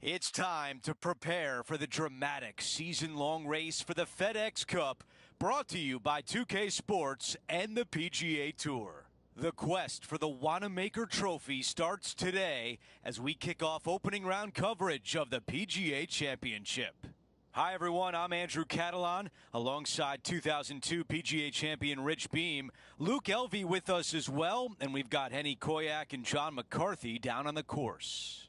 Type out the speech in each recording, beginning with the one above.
It's time to prepare for the dramatic season-long race for the FedEx Cup, brought to you by 2K Sports and the PGA Tour. The quest for the Wanamaker Trophy starts today as we kick off opening round coverage of the PGA Championship. Hi everyone, I'm Andrew Catalan, alongside 2002 PGA champion Rich Beam. Luke Elvey with us as well, and we've got Henny Koyak and John McCarthy down on the course.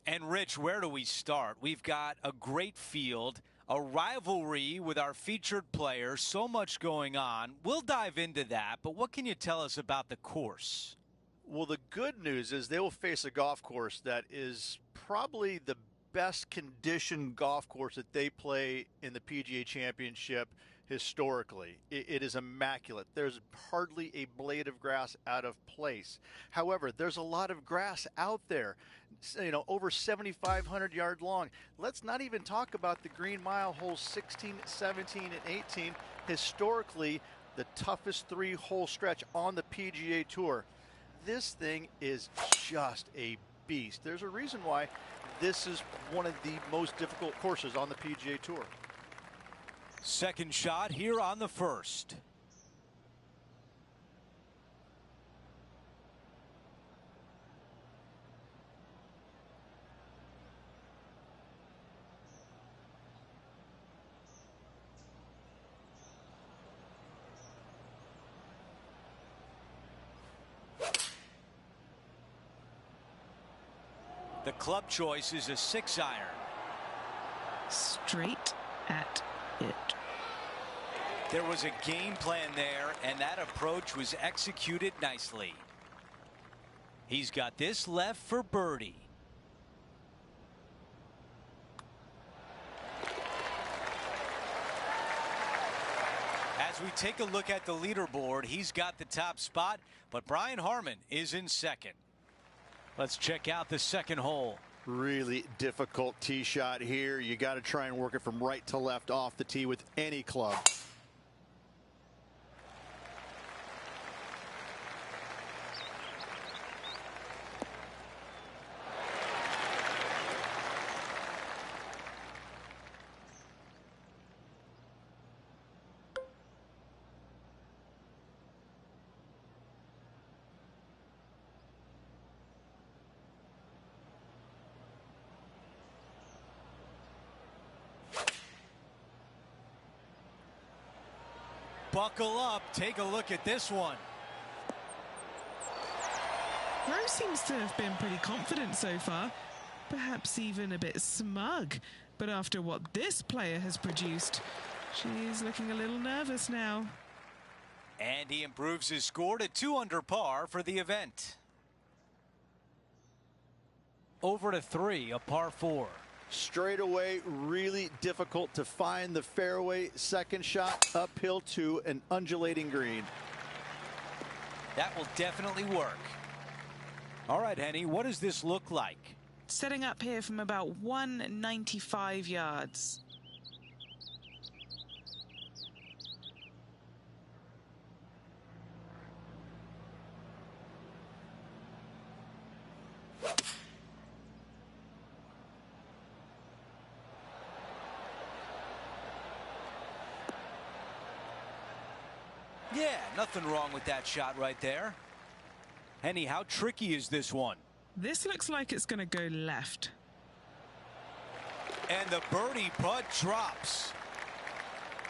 And Rich, where do we start? We've got a great field, a rivalry with our featured players, so much going on. We'll dive into that, but what can you tell us about the course? Well, the good news is they will face a golf course that is probably the best conditioned golf course that they play in the PGA Championship historically. It is immaculate. There's hardly a blade of grass out of place. However, there's a lot of grass out there, over 7,500 yards long. Let's not even talk about the Green Mile holes 16, 17, and 18. Historically, the toughest three-hole stretch on the PGA Tour. This thing is just a beast. There's a reason why this is one of the most difficult courses on the PGA Tour. Second shot here on the first. The club choice is a 6-iron. Straight at it. There was a game plan there, and that approach was executed nicely. He's got this left for birdie. As we take a look at the leaderboard, he's got the top spot, but Brian Harman is in second. Let's check out the second hole. Really difficult tee shot here. You got to try and work it from right to left off the tee with any club. Buckle up. Take a look at this one. Rose seems to have been pretty confident so far, perhaps even a bit smug. But after what this player has produced, she's looking a little nervous now. And he improves his score to 2 under par for the event. Over to 3, a par 4. Straight away, really difficult to find the fairway. Second shot uphill to an undulating green. That will definitely work. All right, Henny, what does this look like? Setting up here from about 195 yards. Yeah, nothing wrong with that shot right there. Henny, how tricky is this one? This looks like it's going to go left. And the birdie putt drops.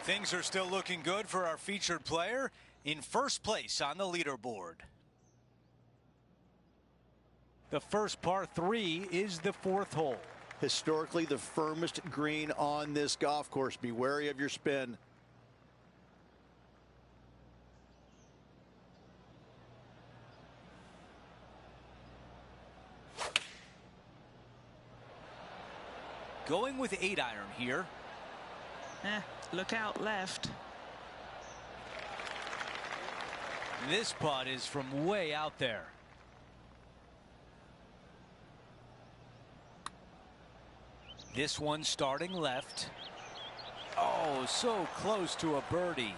Things are still looking good for our featured player in first place on the leaderboard. The first par 3 is the 4th hole. Historically, the firmest green on this golf course. Be wary of your spin. Going with 8-iron here. Look out left. This putt is from way out there. This one starting left. Oh, so close to a birdie.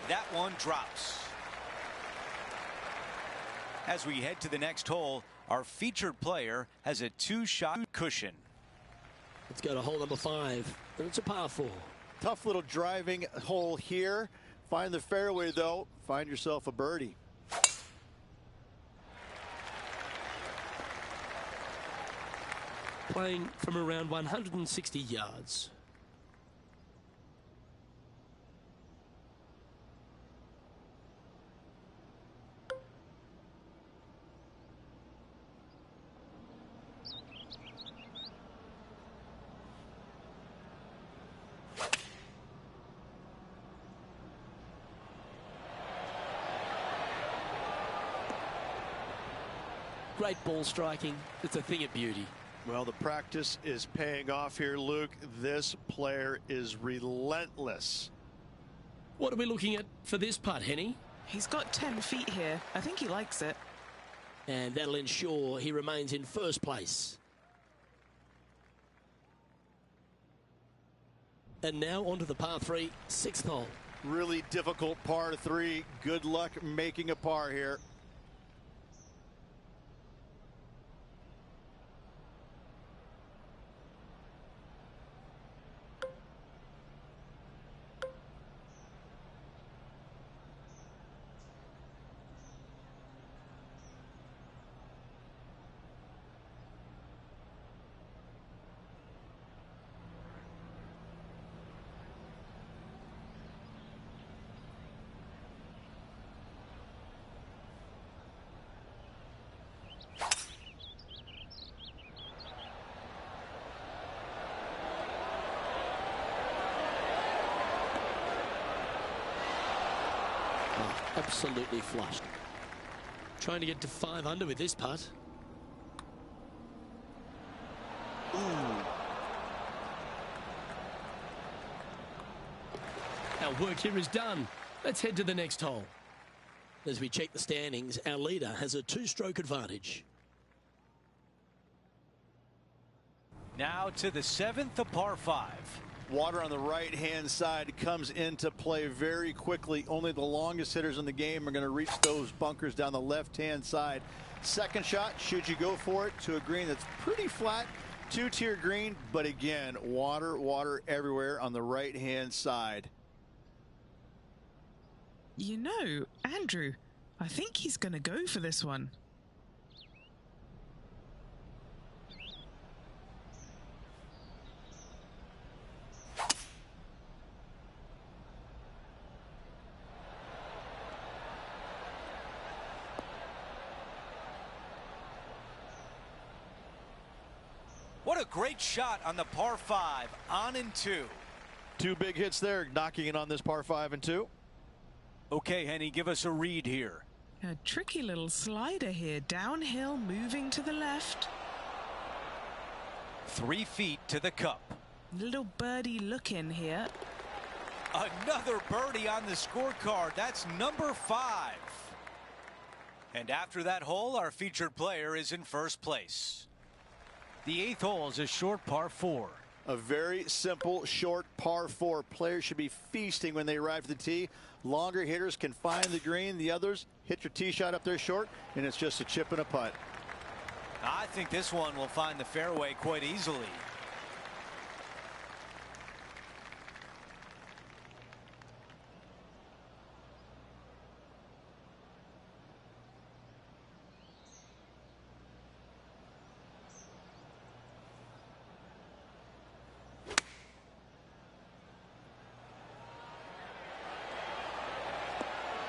That one drops. As we head to the next hole, Our featured player has a 2-shot cushion. Let's go to hole number 5. And it's a par 4. Tough little driving hole here. Find the fairway, though. Find yourself a birdie. Playing from around 160 yards. Great ball striking. It's a thing of beauty. Well, the practice is paying off here, Luke. This player is relentless. What are we looking at for this putt, Henny? He's got 10 feet here. I think he likes it. And that'll ensure he remains in first place. And now onto the par 3, 6th hole. Really difficult par 3. Good luck making a par here. Absolutely flushed. Trying to get to 5 under with this putt. Ooh. Our work here is done. Let's head to the next hole. As we check the standings, our leader has a 2-stroke advantage. Now to the 7th, a par 5. Water on the right-hand side comes into play very quickly. Only the longest hitters in the game are going to reach those bunkers down the left-hand side. Second shot, should you go for it, to a green that's pretty flat, 2-tier green, but again, water everywhere on the right-hand side. You know, Andrew, I think he's going to go for this one. What a great shot on the par 5, on and 2. 2 big hits there, knocking it on this par 5 and 2. Okay, Henny, give us a read here. A tricky little slider here, downhill, moving to the left. 3 feet to the cup. Little birdie look in here. Another birdie on the scorecard. That's number 5. And after that hole, our featured player is in first place. The 8th hole is a short par 4. A very simple, short par 4. Players should be feasting when they arrive to the tee. Longer hitters can find the green. The others hit your tee shot up there short, and it's just a chip and a putt. I think this one will find the fairway quite easily.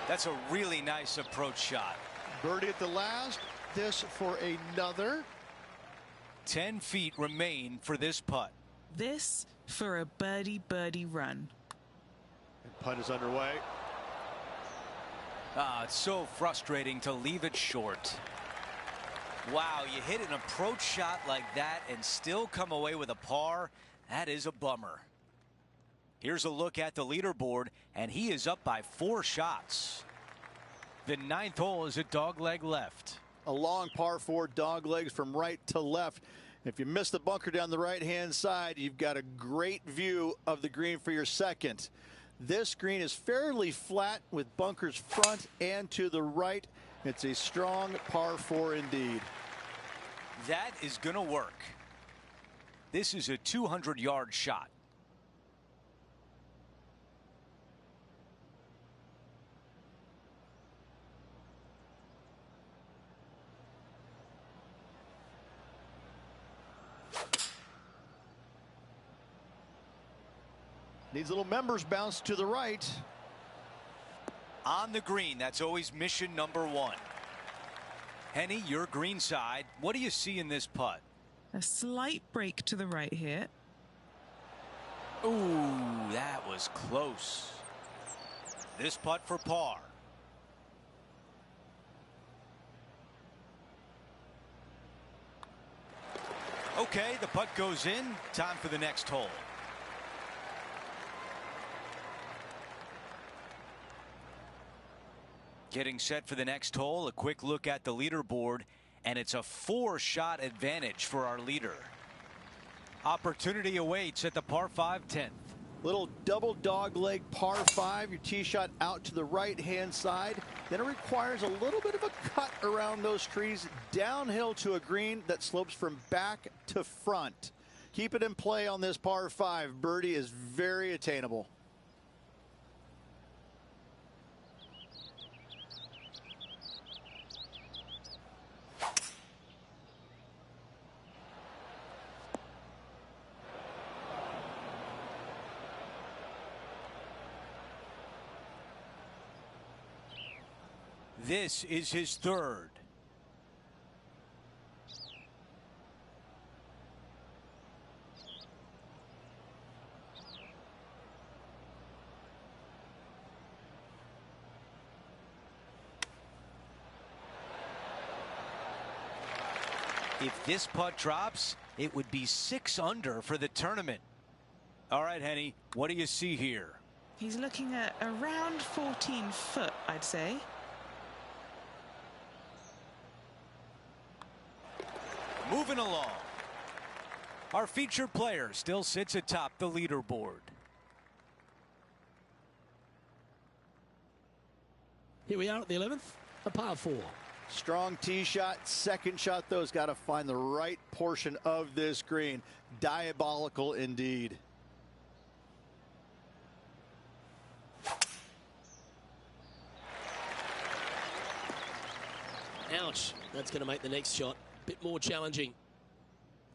That's a really nice approach shot. Birdie at the last. This for another. 10 feet remain for this putt. This for a birdie run. And putt is underway. It's so frustrating to leave it short. Wow, you hit an approach shot like that and still come away with a par. That is a bummer. Here's a look at the leaderboard, and he is up by 4 shots. The 9th hole is a dogleg left. A long par 4, dog legs from right to left. If you miss the bunker down the right-hand side, you've got a great view of the green for your second. This green is fairly flat with bunkers front and to the right. It's a strong par 4 indeed. That is going to work. This is a 200-yard shot. Needs a little members bounce to the right. On the green, that's always mission number one. Henny, your green side. What do you see in this putt? A slight break to the right here. Ooh, that was close. This putt for par. Okay, the putt goes in. Time for the next hole. Getting set for the next hole, a quick look at the leaderboard, and it's a 4-shot advantage for our leader. Opportunity awaits at the par 5 10th. Little double dog leg par 5, your tee shot out to the right hand side. Then it requires a little bit of a cut around those trees downhill to a green that slopes from back to front. Keep it in play on this par 5. Birdie is very attainable. This is his third. If this putt drops, it would be 6 under for the tournament. All right, Henny, what do you see here? He's looking at around 14 foot, I'd say. Moving along. Our featured player still sits atop the leaderboard. Here we are at the 11th, a par 4. Strong tee shot. Second shot, though, has got to find the right portion of this green. Diabolical indeed. Ouch. That's going to make the next shot a bit more challenging.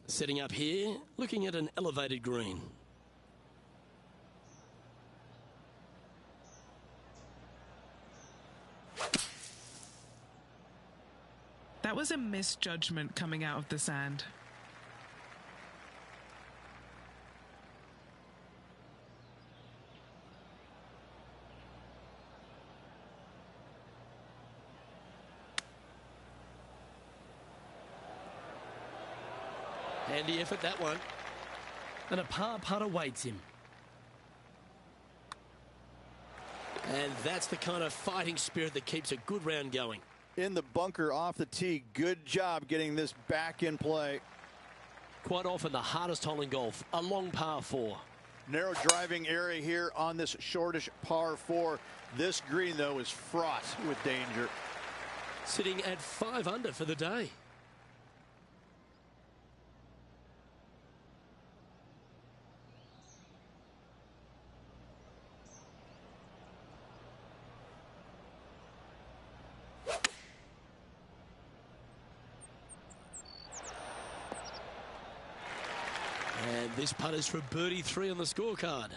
Setting up here, looking at an elevated green. That was a misjudgment coming out of the sand. Handy effort, that one. And a par putt awaits him. And that's the kind of fighting spirit that keeps a good round going. In the bunker off the tee. Good job getting this back in play. Quite often the hardest hole in golf, a long par 4. Narrow driving area here on this shortish par 4. This green, though, is fraught with danger. Sitting at 5 under for the day. And this putt is for birdie 3 on the scorecard.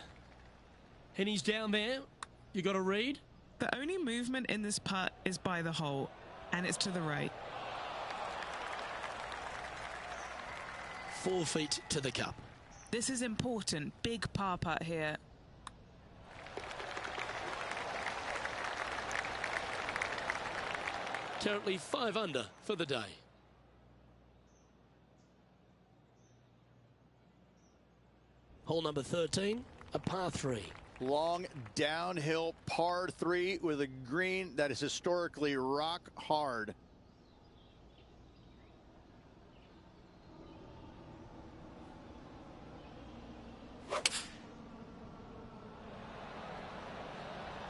And he's down there. You got to read. The only movement in this putt is by the hole, and it's to the right. 4 feet to the cup. This is important. Big par putt here. Currently 5 under for the day. Hole number 13, a par 3. Long downhill par 3 with a green that is historically rock hard.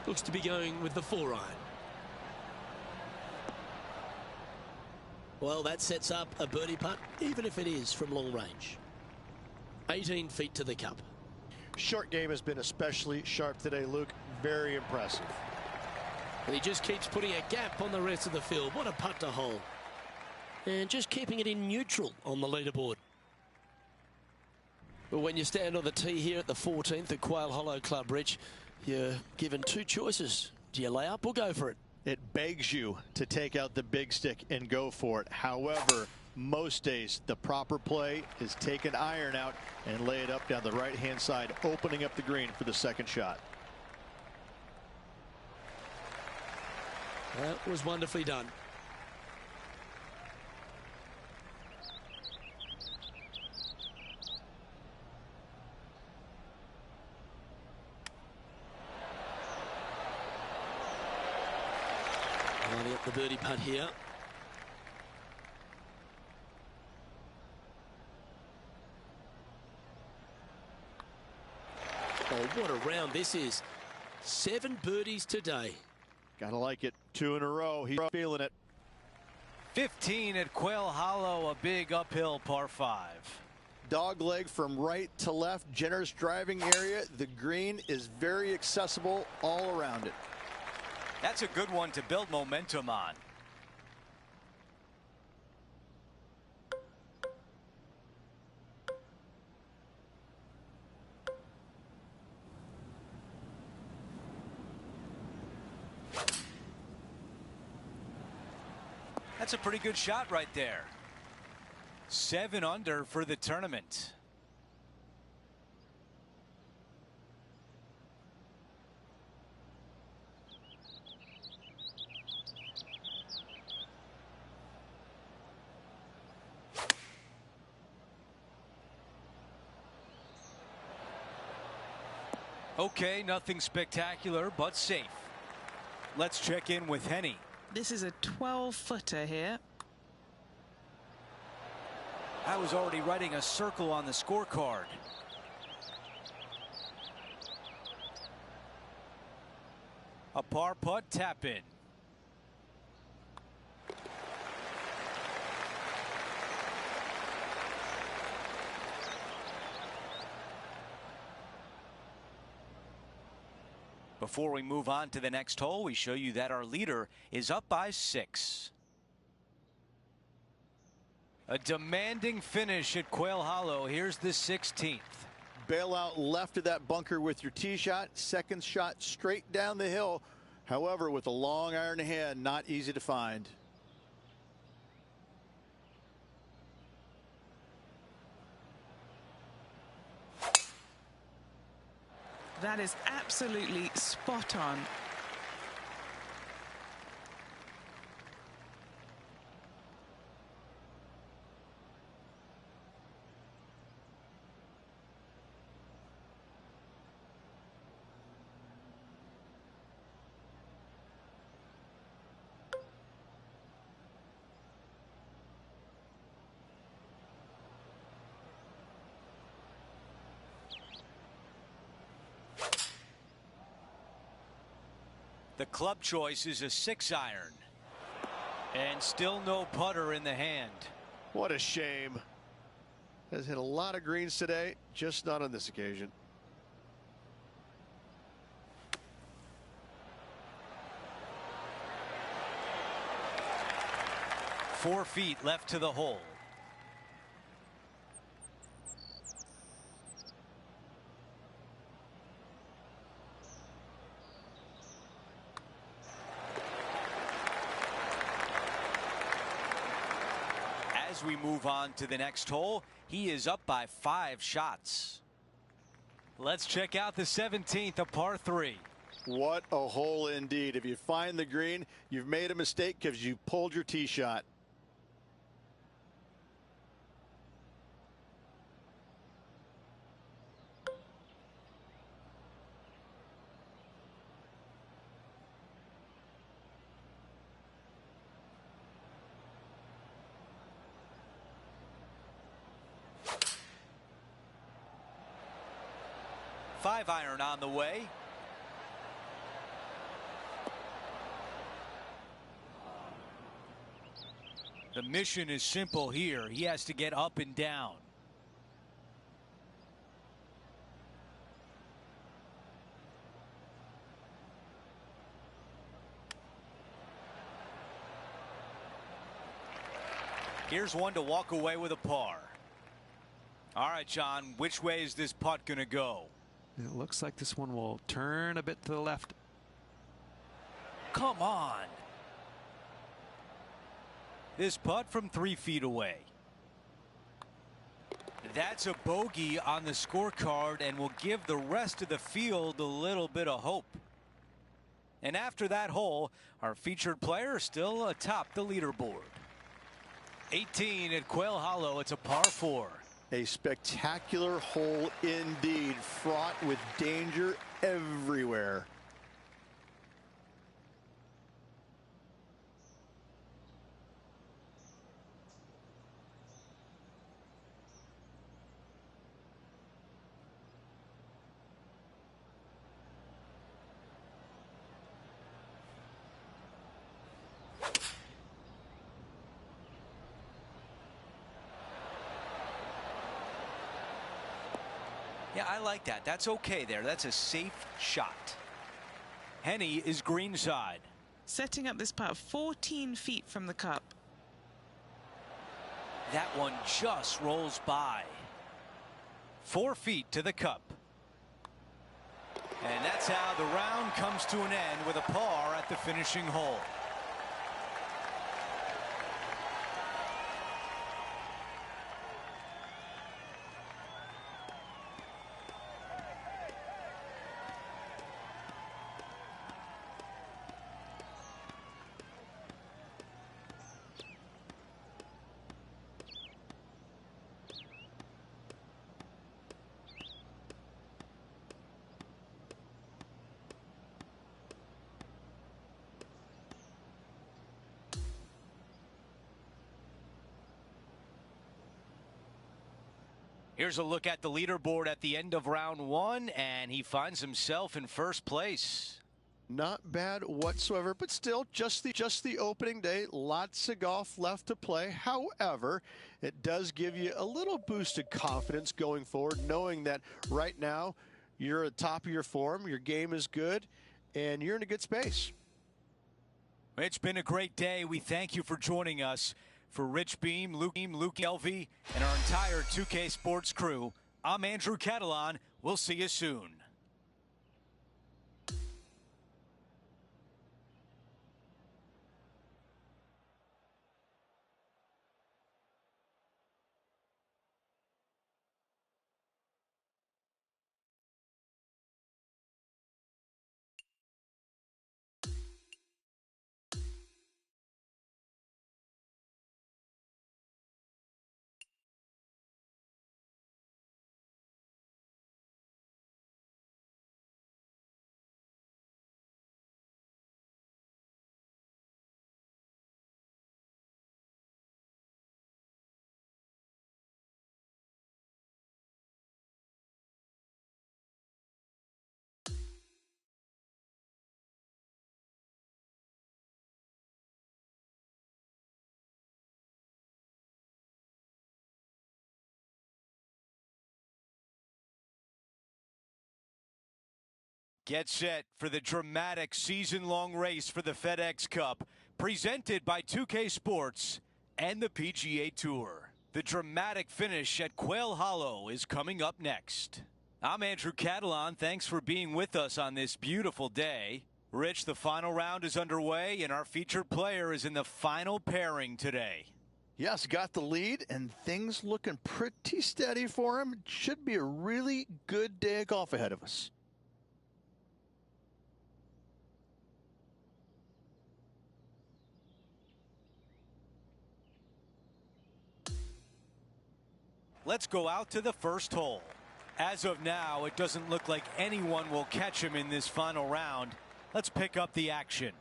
Looks to be going with the 4-iron. Well, that sets up a birdie putt, even if it is from long range. 18 feet to the cup. Short game has been especially sharp today, Luke. Very impressive. And he just keeps putting a gap on the rest of the field. What a putt to hole. And just keeping it in neutral on the leaderboard. But when you stand on the tee here at the 14th at Quail Hollow Club, Rich, you're given two choices. Do you lay up or go for it? It begs you to take out the big stick and go for it. However, most days the proper play is take an iron out and lay it up down the right-hand side, opening up the green for the second shot. That was wonderfully done. Lining up the birdie putt here. Oh, what a round this is. 7 birdies today. Gotta like it. 2 in a row. He's feeling it. 15 at Quail Hollow, a big uphill par 5. Dog leg from right to left. Generous driving area. The green is very accessible all around it. That's a good one to build momentum on. That's a pretty good shot right there. 7 under for the tournament. Okay, nothing spectacular, but safe. Let's check in with Henny. This is a 12-footer here. I was already writing a circle on the scorecard. A par putt tap in. Before we move on to the next hole, we show you that our leader is up by 6. A demanding finish at Quail Hollow. Here's the 16th. Bail out left of that bunker with your tee shot. Second shot straight down the hill. However, with a long iron hand, not easy to find. That is absolutely spot on. The club choice is a 6-iron. And still no putter in the hand. What a shame. Has hit a lot of greens today, just not on this occasion. Four feet left to the hole. As we move on to the next hole, he is up by 5 shots. Let's check out the 17th, a par 3. What a hole indeed. If you find the green, you've made a mistake because you pulled your tee shot. Five-iron on the way. The mission is simple here. He has to get up and down. Here's one to walk away with a par. All right, John, which way is this putt going to go? It looks like this one will turn a bit to the left. Come on. This putt from 3 feet away. That's a bogey on the scorecard and will give the rest of the field a little bit of hope. And after that hole, our featured player is still atop the leaderboard. 18 at Quail Hollow. It's a par 4. A spectacular hole indeed, fraught with danger everywhere. Yeah, I like that. That's okay there. That's a safe shot. Henny is greenside. Setting up this putt 14 feet from the cup. That one just rolls by. 4 feet to the cup. And that's how the round comes to an end with a par at the finishing hole. Here's a look at the leaderboard at the end of round 1, and he finds himself in first place. Not bad whatsoever, but still just the opening day. Lots of golf left to play. However, it does give you a little boosted confidence going forward, knowing that right now you're at the top of your form, your game is good, and you're in a good space. It's been a great day. We thank you for joining us. For Rich Beam, Luke Elvey, and our entire 2K Sports crew, I'm Andrew Catalan. We'll see you soon. Get set for the dramatic season-long race for the FedEx Cup, presented by 2K Sports and the PGA Tour. The dramatic finish at Quail Hollow is coming up next. I'm Andrew Catalan. Thanks for being with us on this beautiful day. Rich, the final round is underway, and our featured player is in the final pairing today. Yes, got the lead, and things looking pretty steady for him. Should be a really good day of golf ahead of us. Let's go out to the first hole. As of now, it doesn't look like anyone will catch him in this final round. Let's pick up the action.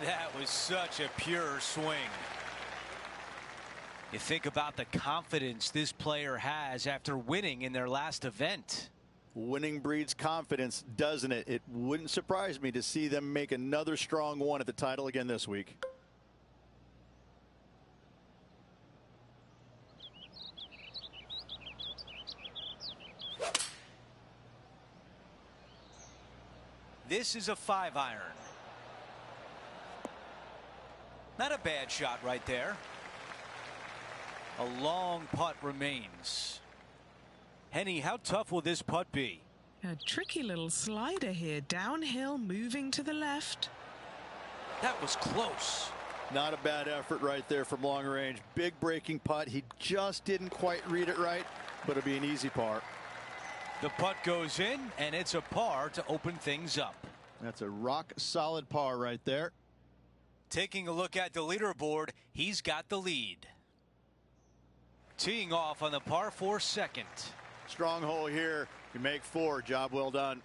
That was such a pure swing. You think about the confidence this player has after winning in their last event. Winning breeds confidence, doesn't it? It wouldn't surprise me to see them make another strong one at the title again this week. This is a 5-iron. Not a bad shot right there. A long putt remains. Henny, how tough will this putt be? A tricky little slider here, downhill, moving to the left. That was close. Not a bad effort right there from long range. Big breaking putt. He just didn't quite read it right, but it'll be an easy par. The putt goes in, and it's a par to open things up. That's a rock solid par right there. Taking a look at the leaderboard, he's got the lead. Teeing off on the par 4 second. Strong hole here. You make 4. Job well done.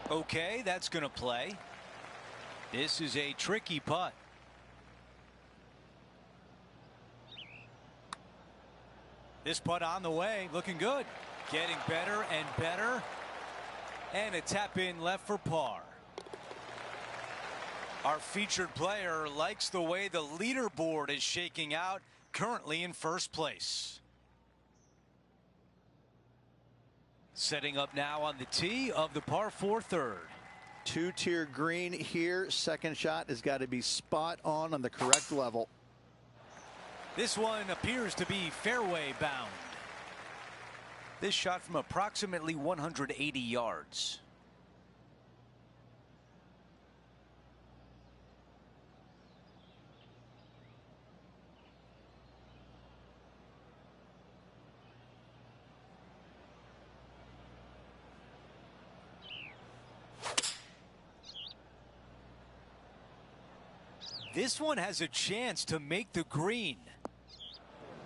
Okay, that's going to play. This is a tricky putt. This putt on the way, looking good. Getting better and better. And a tap in left for par. Our featured player likes the way the leaderboard is shaking out, currently in first place. Setting up now on the tee of the par 4 third. 2-tier green here. Second shot has got to be spot on the correct level. This one appears to be fairway bound. This shot from approximately 180 yards. This one has a chance to make the green.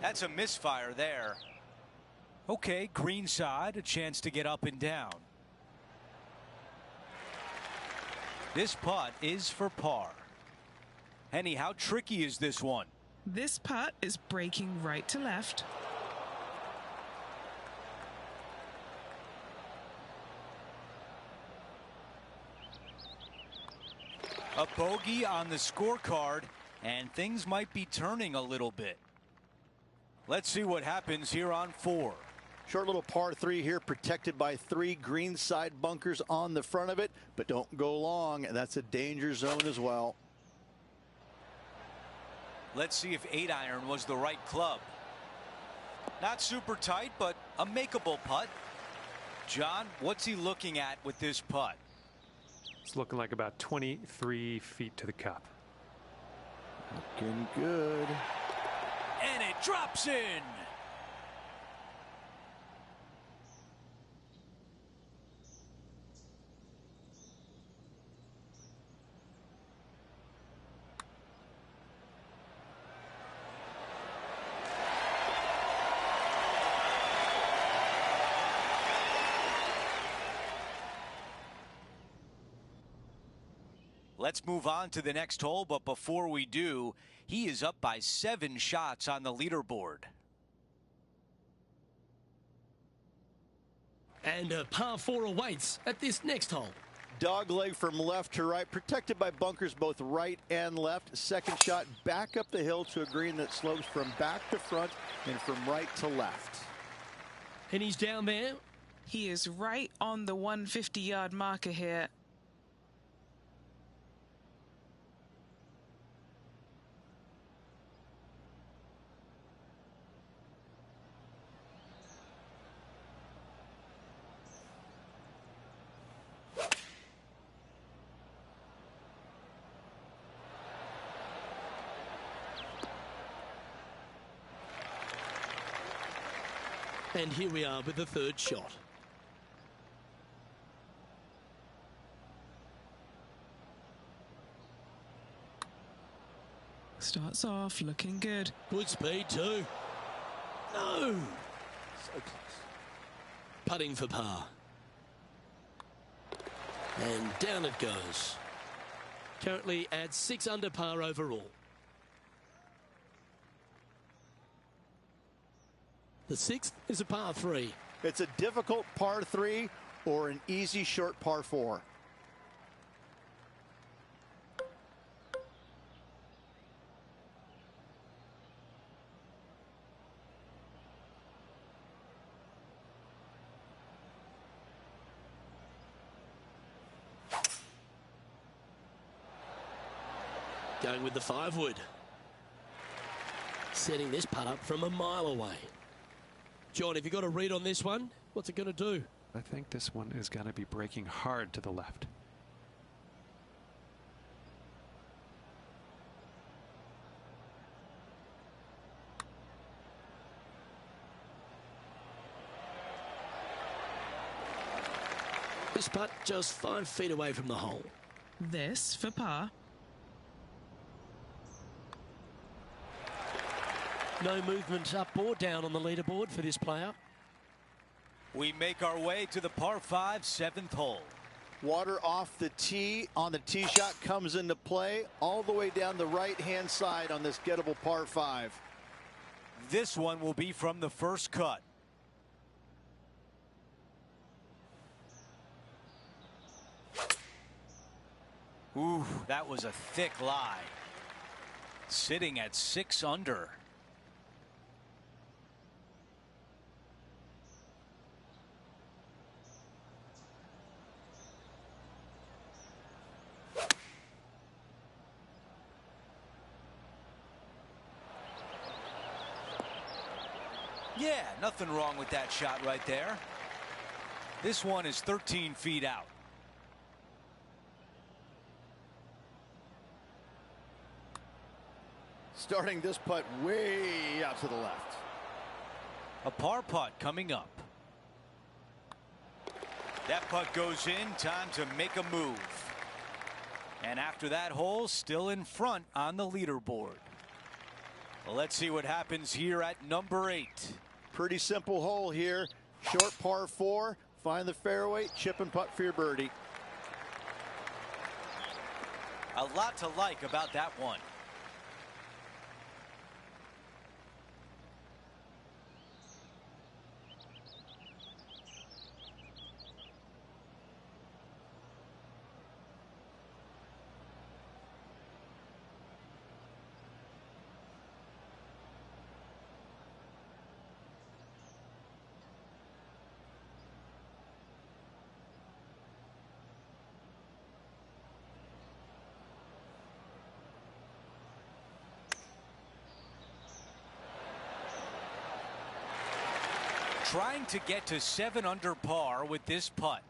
That's a misfire there. Okay, green side, a chance to get up and down. This putt is for par. Henny, how tricky is this one? This putt is breaking right to left. A bogey on the scorecard, and things might be turning a little bit. Let's see what happens here on 4. Short little par 3 here, protected by 3 green side bunkers on the front of it, but don't go long. That's a danger zone as well. Let's see if 8-iron was the right club. Not super tight, but a makeable putt. John, what's he looking at with this putt? It's looking like about 23 feet to the cup. Looking good. And it drops in. Let's move on to the next hole, but before we do, he is up by 7 shots on the leaderboard. And a par 4 awaits at this next hole. Dog leg from left to right, protected by bunkers both right and left. Second shot back up the hill to a green that slopes from back to front and from right to left. And he's down there. He is right on the 150-yard marker here. And here we are with the third shot. Starts off looking good. Good speed too. No! So close. Putting for par. And down it goes. Currently at 6 under par overall. The sixth is a par 3. It's a difficult par 3 or an easy short par 4. Going with the 5-wood. Setting this putt up from a mile away. John, have you got a read on this one? What's it going to do? I think this one is going to be breaking hard to the left. This putt just 5 feet away from the hole. This for par. No movement up or down on the leaderboard for this player. We make our way to the par 5 7th hole. Water off the tee on the tee shot comes into play all the way down the right-hand side on this gettable par 5. This one will be from the first cut. Ooh, that was a thick lie. Sitting at 6 under. Yeah, nothing wrong with that shot right there. This one is 13 feet out. Starting this putt way out to the left. A par putt coming up. That putt goes in. Time to make a move. And after that hole, still in front on the leaderboard. Well, let's see what happens here at number 8. Pretty simple hole here. Short par 4. Find the fairway, chip and putt for your birdie. A lot to like about that one. Trying to get to 7 under par with this putt.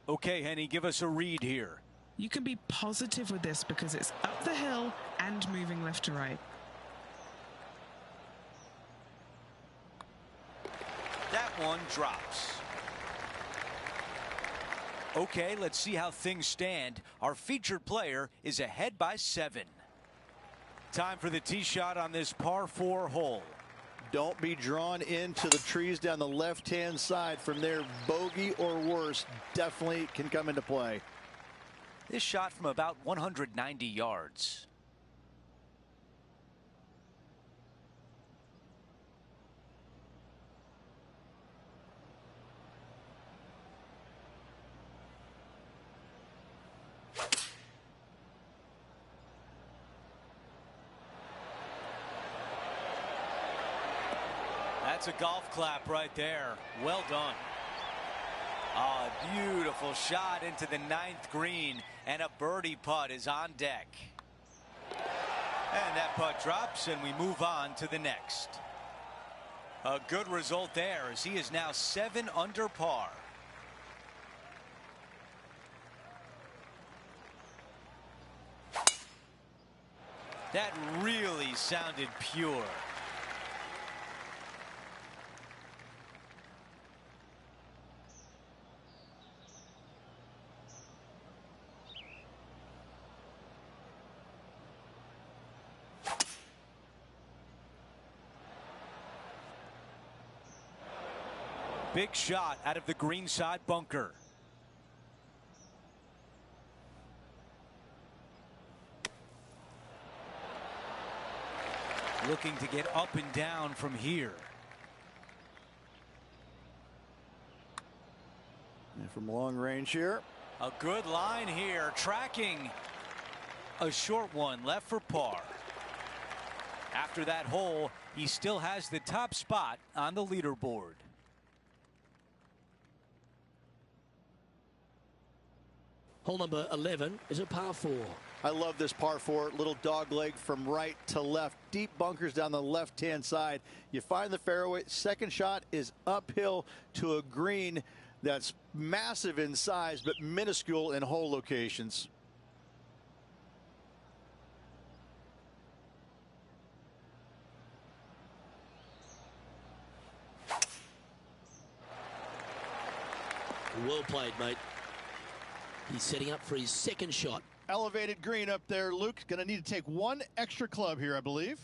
Okay, Henny, give us a read here. You can be positive with this because it's up the hill and moving left to right. That one drops. Okay, let's see how things stand. Our featured player is ahead by 7. Time for the tee shot on this par 4 hole. Don't be drawn into the trees down the left-hand side. From there, bogey or worse definitely can come into play. This shot from about 190 yards. That's a golf clap right there. Well done. A beautiful shot into the 9th green, and a birdie putt is on deck. And that putt drops, and we move on to the next. A good result there, as he is now 7 under par. That really sounded pure. Big shot out of the greenside bunker. Looking to get up and down from here. And from long range here. A good line here, tracking a short one, left for par. After that hole, he still has the top spot on the leaderboard. Hole number 11 is a par 4. I love this par 4. Little dog leg from right to left. Deep bunkers down the left-hand side. You find the fairway. Second shot is uphill to a green that's massive in size but minuscule in hole locations. Well played, mate. He's setting up for his second shot. Elevated green up there. Luke's going to need to take one extra club here, I believe.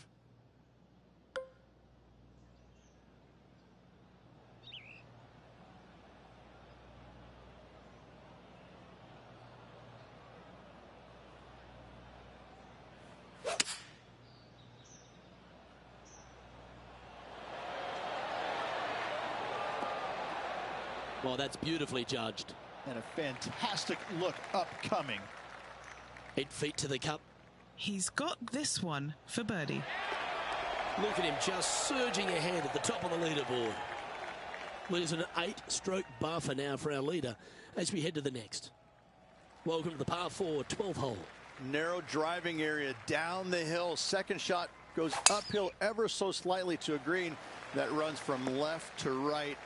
Well, that's beautifully judged. And a fantastic look upcoming. 8 feet to the cup. He's got this one for birdie. Look at him just surging ahead at the top of the leaderboard. Well, there's an 8-stroke buffer now for our leader as we head to the next. Welcome to the par 4 12th hole. Narrow driving area down the hill. Second shot goes uphill ever so slightly to a green that runs from left to right.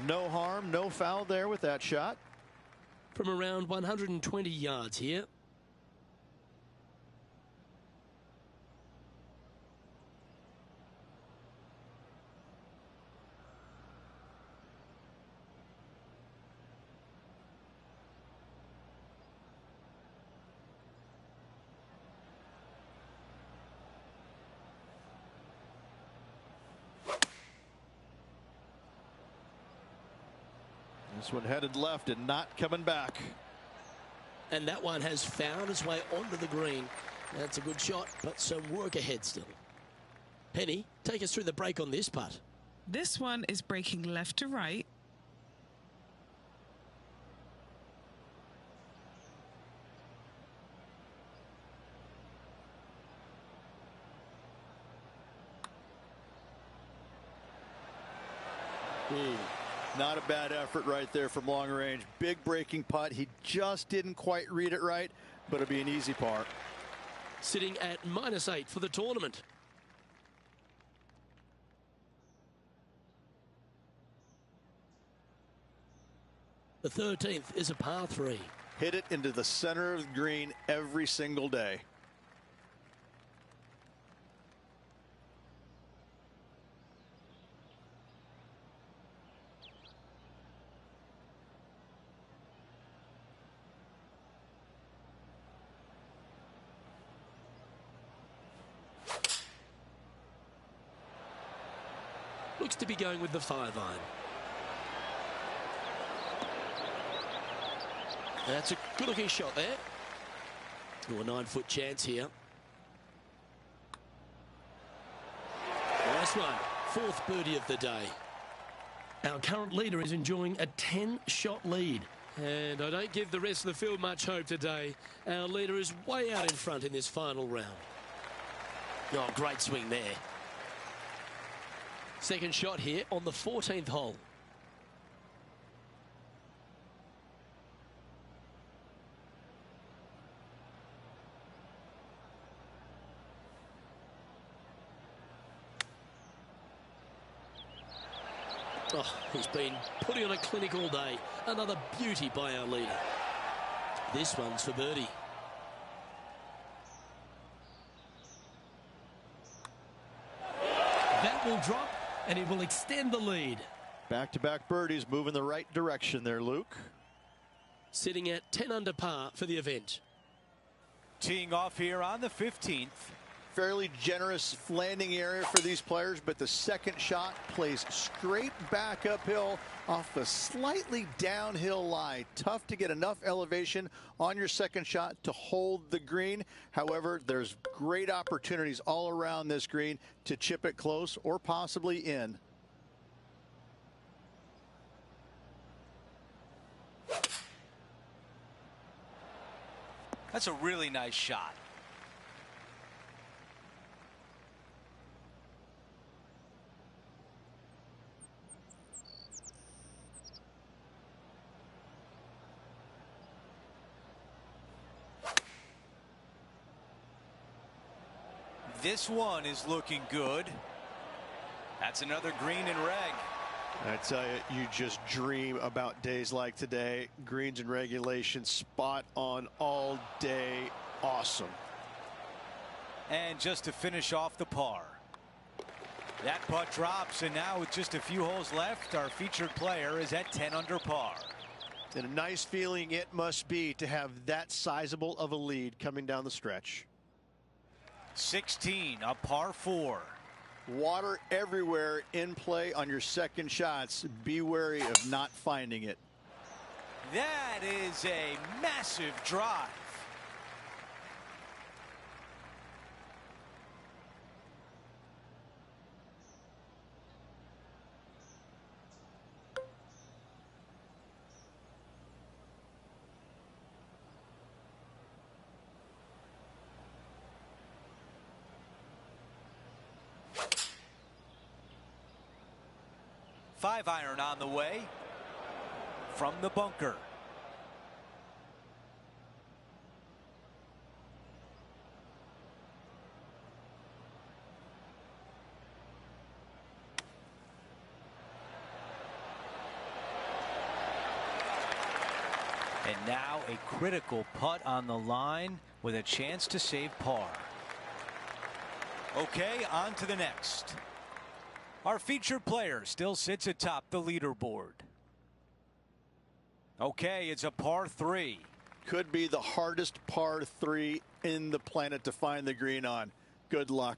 No harm, no foul there with that shot. From around 120 yards here. This one headed left and not coming back. And that one has found its way onto the green. That's a good shot, but some work ahead still. Penny, take us through the break on this putt. This one is breaking left to right. Not a bad effort right there from long range. Big breaking putt. He just didn't quite read it right, but it'll be an easy par. Sitting at -8 for the tournament. The 13th is a par 3. Hit it into the center of the green every single day. Looks to be going with the 5-iron. That's a good-looking shot there. Oh, a 9-foot chance here. Nice one. 4th birdie of the day. Our current leader is enjoying a 10-shot lead. And I don't give the rest of the field much hope today. Our leader is way out in front in this final round. Oh, great swing there. Second shot here on the 14th hole. Oh, he's been putting on a clinic all day. Another beauty by our leader. This one's for birdie. That will drop, and it will extend the lead. Back-to-back birdies moving the right direction there, Luke. Sitting at 10 under par for the event. Teeing off here on the 15th, Fairly generous landing area for these players, but the second shot plays straight back uphill off a slightly downhill lie. Tough to get enough elevation on your second shot to hold the green. However, there's great opportunities all around this green to chip it close or possibly in. That's a really nice shot. This one is looking good. That's another green and reg. I tell you, you just dream about days like today. Greens and regulation, spot on all day. Awesome. And just to finish off the par. That putt drops, and now with just a few holes left, our featured player is at 10 under par. And a nice feeling it must be to have that sizable of a lead coming down the stretch. 16, a par 4. Water everywhere in play on your second shots. Be wary of not finding it. That is a massive drive. Five iron on the way from the bunker. And now a critical putt on the line with a chance to save par. Okay, on to the next. Our featured player still sits atop the leaderboard. Okay, it's a par 3. Could be the hardest par 3 in the planet to find the green on. Good luck.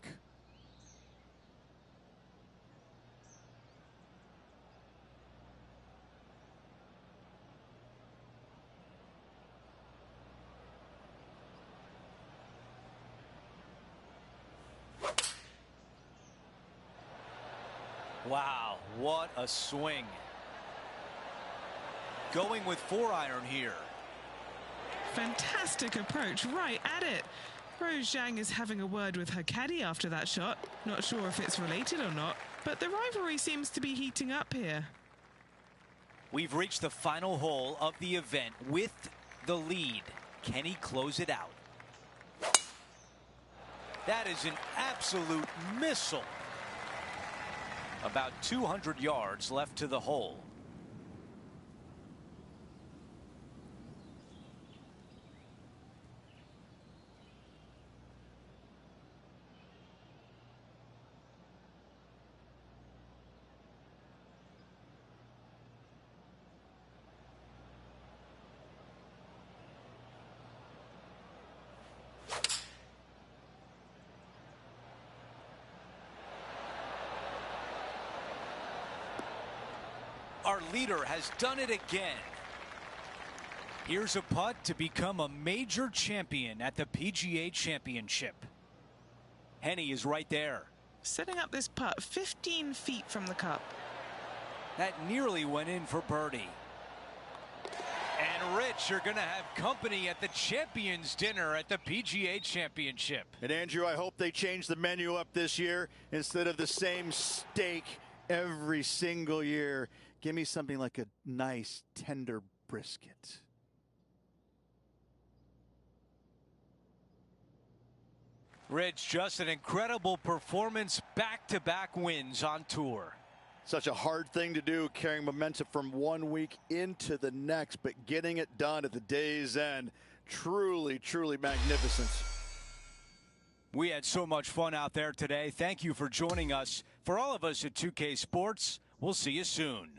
Wow, what a swing. Going with 4 iron here. Fantastic approach, right at it. Rose Zhang is having a word with her caddy after that shot. Not sure if it's related or not, but the rivalry seems to be heating up here. We've reached the final hole of the event with the lead. Can he close it out? That is an absolute missile. About 200 yards left to the hole. Our leader has done it again. Here's a putt to become a major champion at the PGA Championship. Henny is right there. Setting up this putt 15 feet from the cup. That nearly went in for birdie. And Rich, you're going to have company at the Champions Dinner at the PGA Championship. And Andrew, I hope they change the menu up this year instead of the same steak every single year. Give me something like a nice, tender brisket. Rich, just an incredible performance, back-to-back wins on tour. Such a hard thing to do, carrying momentum from one week into the next, but getting it done at the day's end, truly, truly magnificent. We had so much fun out there today. Thank you for joining us. For all of us at 2K Sports, we'll see you soon.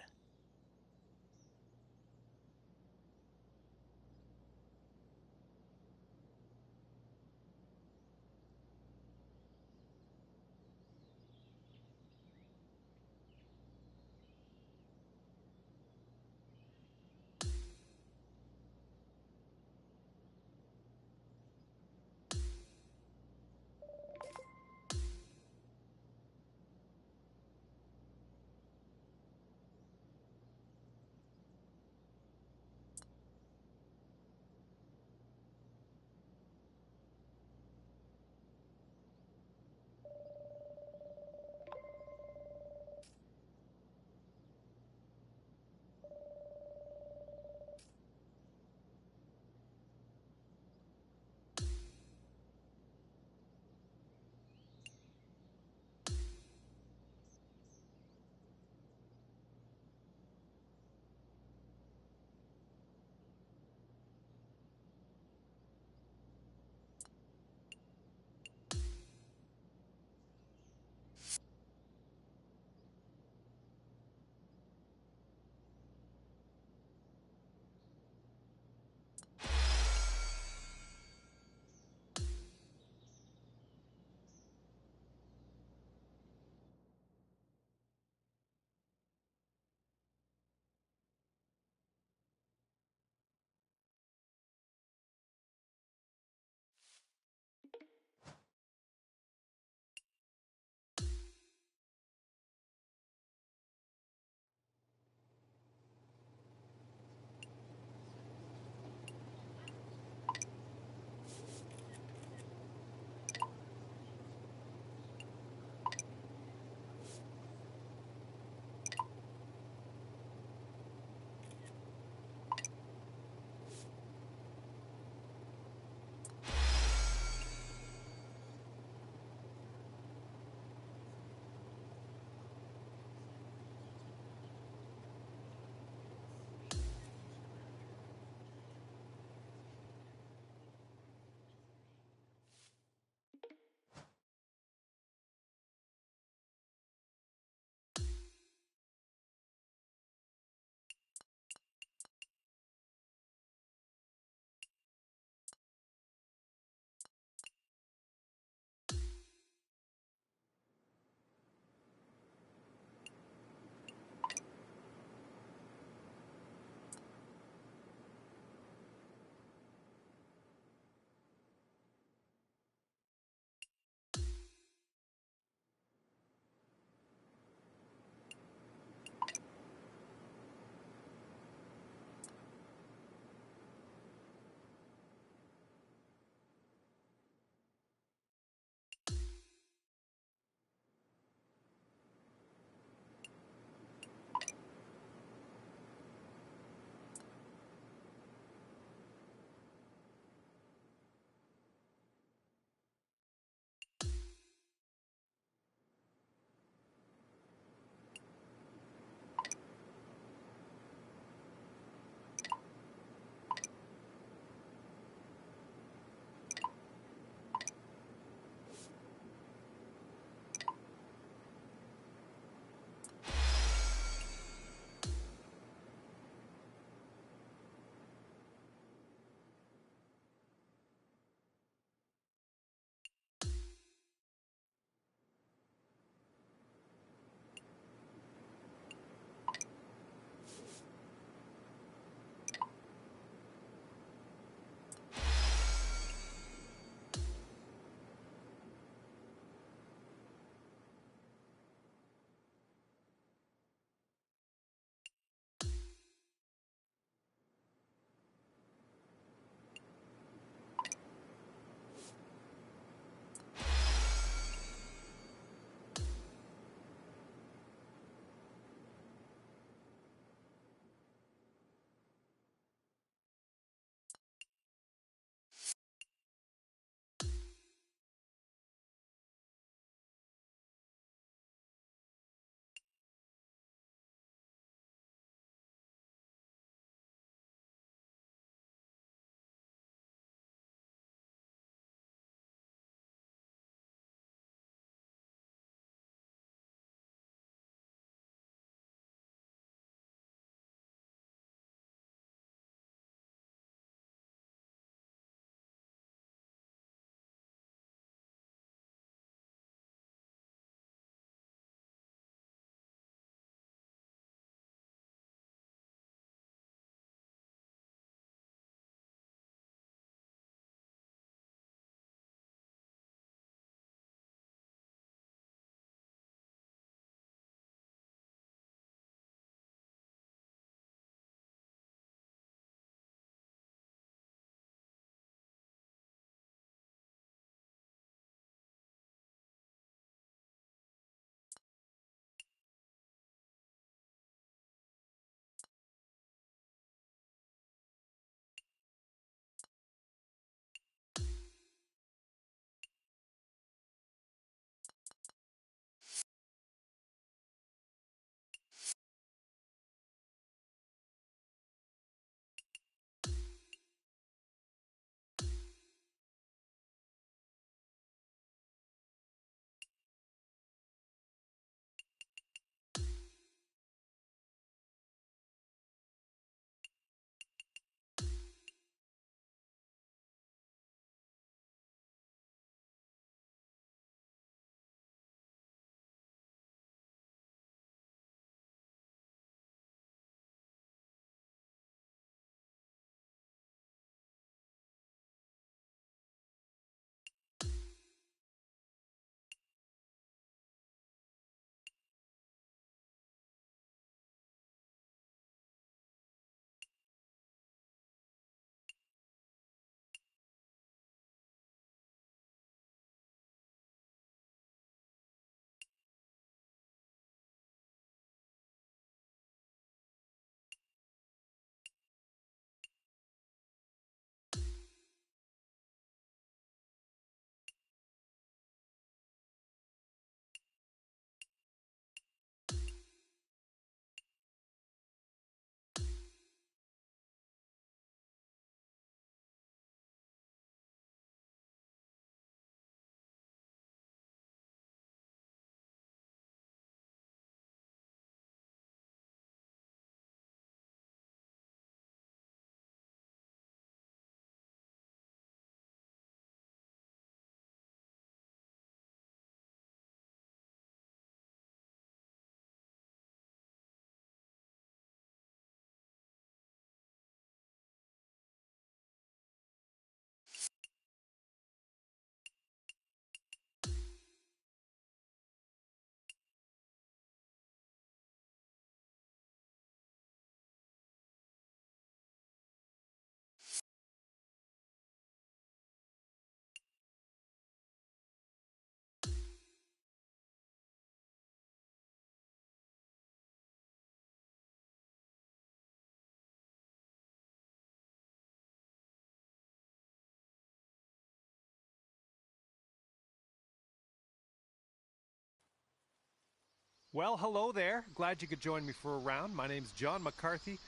Well, hello there. Glad you could join me for a round. My name's John McCarthy.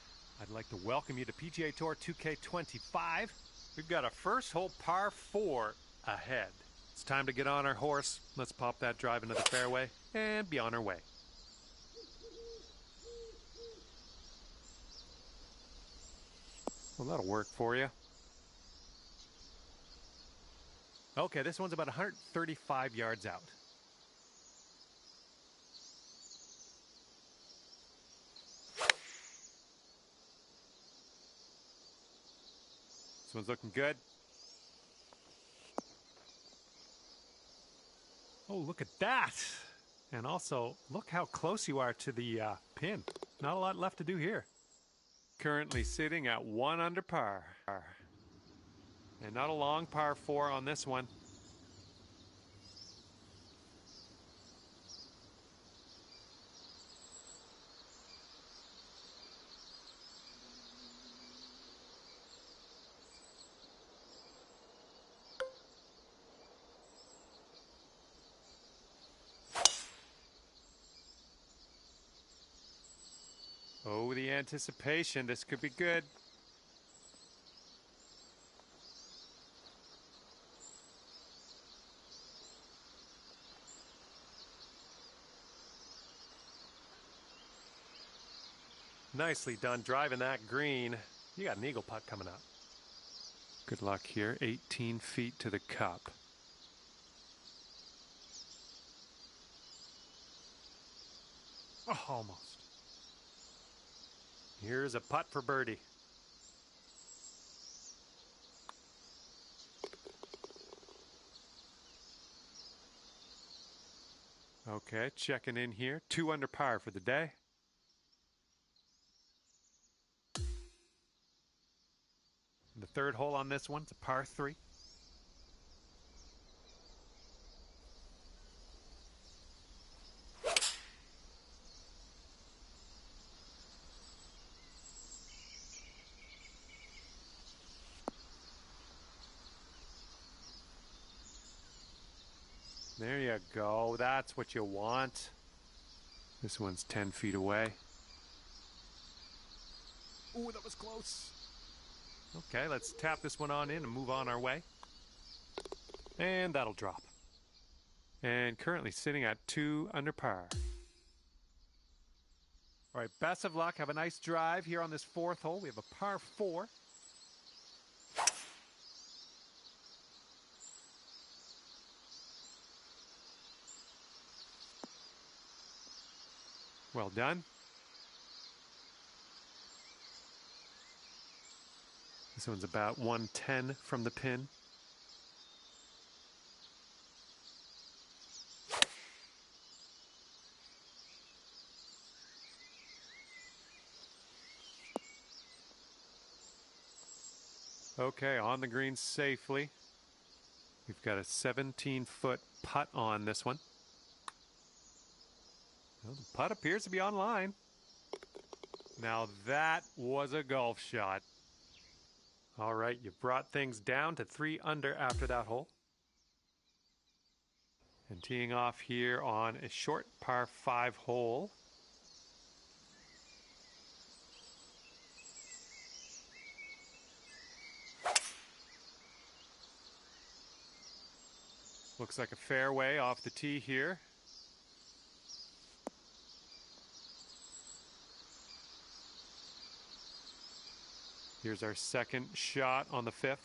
I'd like to welcome you to PGA Tour 2K25. We've got a first hole par 4 ahead. It's time to get on our horse. Let's pop that drive into the fairway and be on our way. Well, that'll work for you. Okay, this one's about 135 yards out. This one's looking good. Oh, look at that. And also, look how close you are to the pin. Not a lot left to do here. Currently sitting at 1 under par. And not a long par 4 on this one. Oh, the anticipation. This could be good. Nicely done driving that green. You got an eagle putt coming up. Good luck here. 18 feet to the cup. Oh, almost. Here's a putt for birdie. Okay, checking in here. 2 under par for the day. The third hole on this one, it's a par 3. There you go. That's what you want. This one's 10 feet away. Ooh, that was close. Okay, let's tap this one on in and move on our way. And that'll drop. And currently sitting at 2 under par. All right, best of luck. Have a nice drive here on this 4th hole. We have a par 4. Well done. This one's about 110 from the pin. Okay, on the green safely. We've got a 17-foot putt on this one. Well, the putt appears to be on line. Now that was a golf shot. All right, you've brought things down to 3 under after that hole. And teeing off here on a short par 5 hole. Looks like a fairway off the tee here. Here's our second shot on the 5th.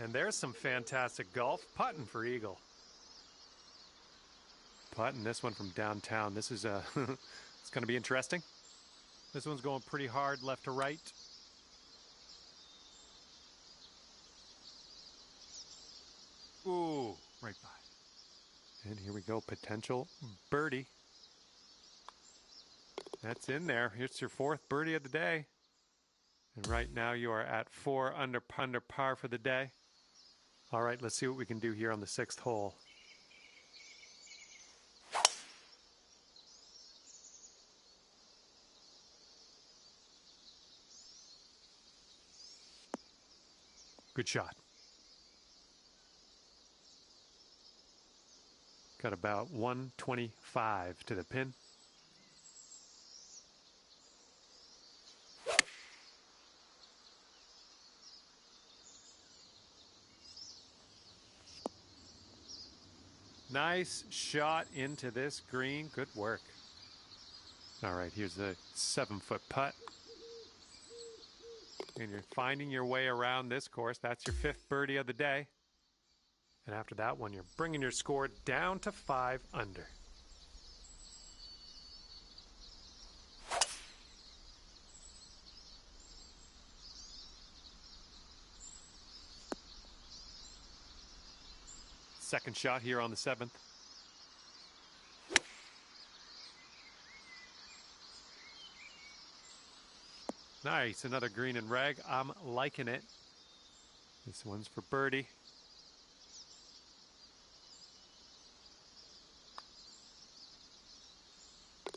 And there's some fantastic golf. Putting for eagle. Putting this one from downtown. This is a it's going to be interesting. This one's going pretty hard left to right. Ooh, right by. And here we go, potential birdie. That's in there. Here's your 4th birdie of the day. And right now you are at 4 under par for the day. All right, let's see what we can do here on the 6th hole. Good shot. Got about 125 to the pin. Nice shot into this green. Good work. All right, here's the 7-foot putt. And you're finding your way around this course. That's your 5th birdie of the day. And after that one, you're bringing your score down to 5 under. Second shot here on the 7th. Nice, another green and rag. I'm liking it. This one's for birdie.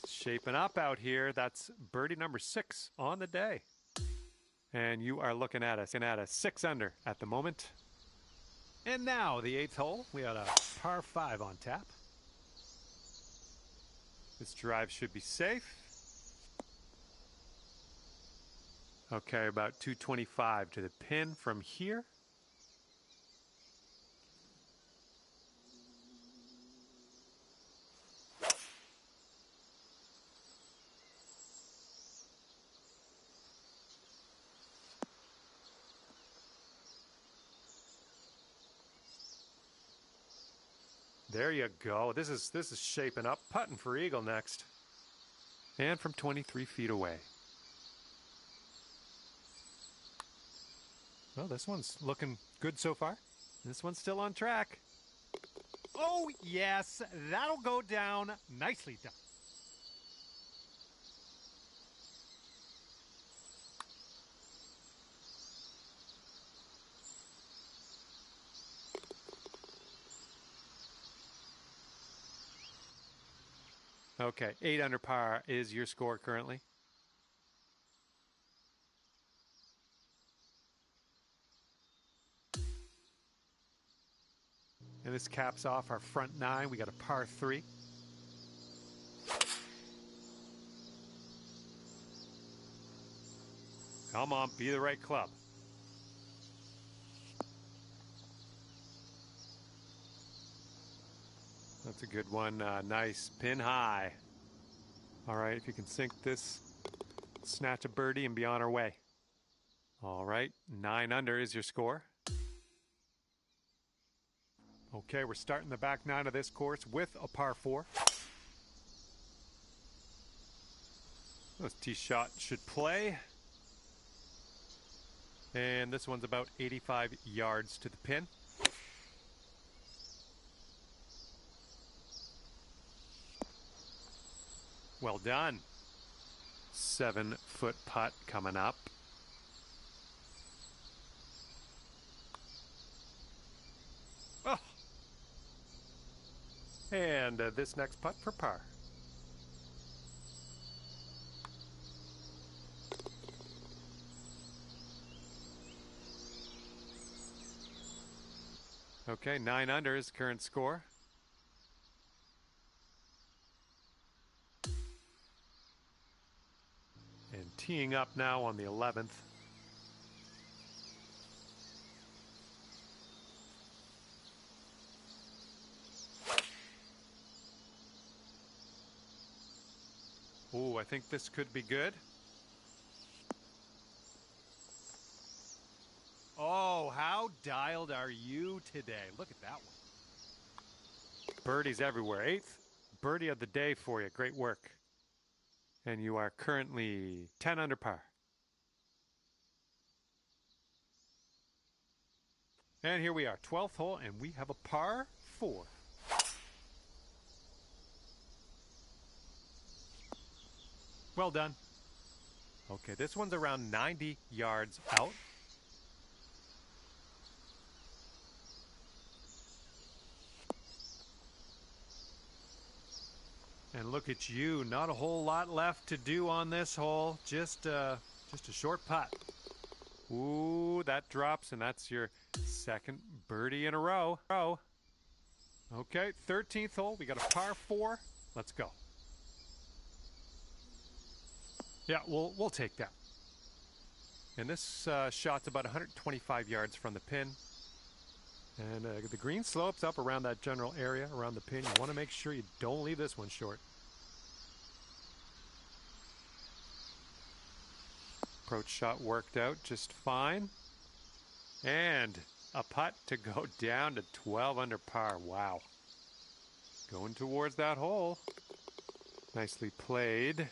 Shaping up out here. That's birdie number 6 on the day. And you are looking at us in at a 6 under at the moment. And now the 8th hole. We got a par 5 on tap. This drive should be safe. Okay, about 225 to the pin from here. There you go. This is shaping up. Putting for eagle next. And from 23 feet away. Well, this one's looking good so far. This one's still on track. Oh, yes. That'll go down. Nicely done. Okay, 8 under par is your score currently. And this caps off our front 9. We got a par 3. Come on, be the right club. That's a good one. Nice pin high. All right, if you can sink this, snatch a birdie and be on our way. All right, 9 under is your score. Okay, we're starting the back 9 of this course with a par 4. This tee shot should play. And this one's about 85 yards to the pin. Well done. 7-foot putt coming up. Oh. And this next putt for par. Okay, 9 under is current score. And teeing up now on the 11th. Oh, I think this could be good. Oh, how dialed are you today? Look at that one. Birdies everywhere. 8th birdie of the day for you. Great work. And you are currently 10 under par. And here we are, 12th hole, and we have a par 4. Well done. Okay, this one's around 90 yards out. And look at you, not a whole lot left to do on this hole, just a short putt. Ooh, that drops, and that's your second birdie in a row. Okay, 13th hole. We got a par 4. Let's go. Yeah, we'll take that. And this shot's about 125 yards from the pin. And the green slopes up around that general area, around the pin. You want to make sure you don't leave this one short. Approach shot worked out just fine. And a putt to go down to 12 under par. Wow. Going towards that hole. Nicely played.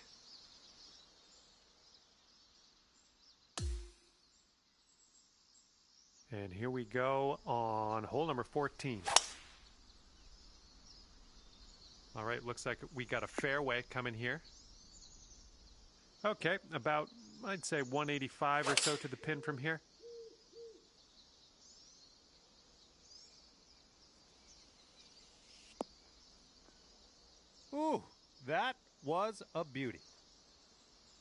And here we go on hole number 14. All right, looks like we got a fairway coming here. Okay, about, I'd say 185 or so to the pin from here. Ooh, that was a beauty.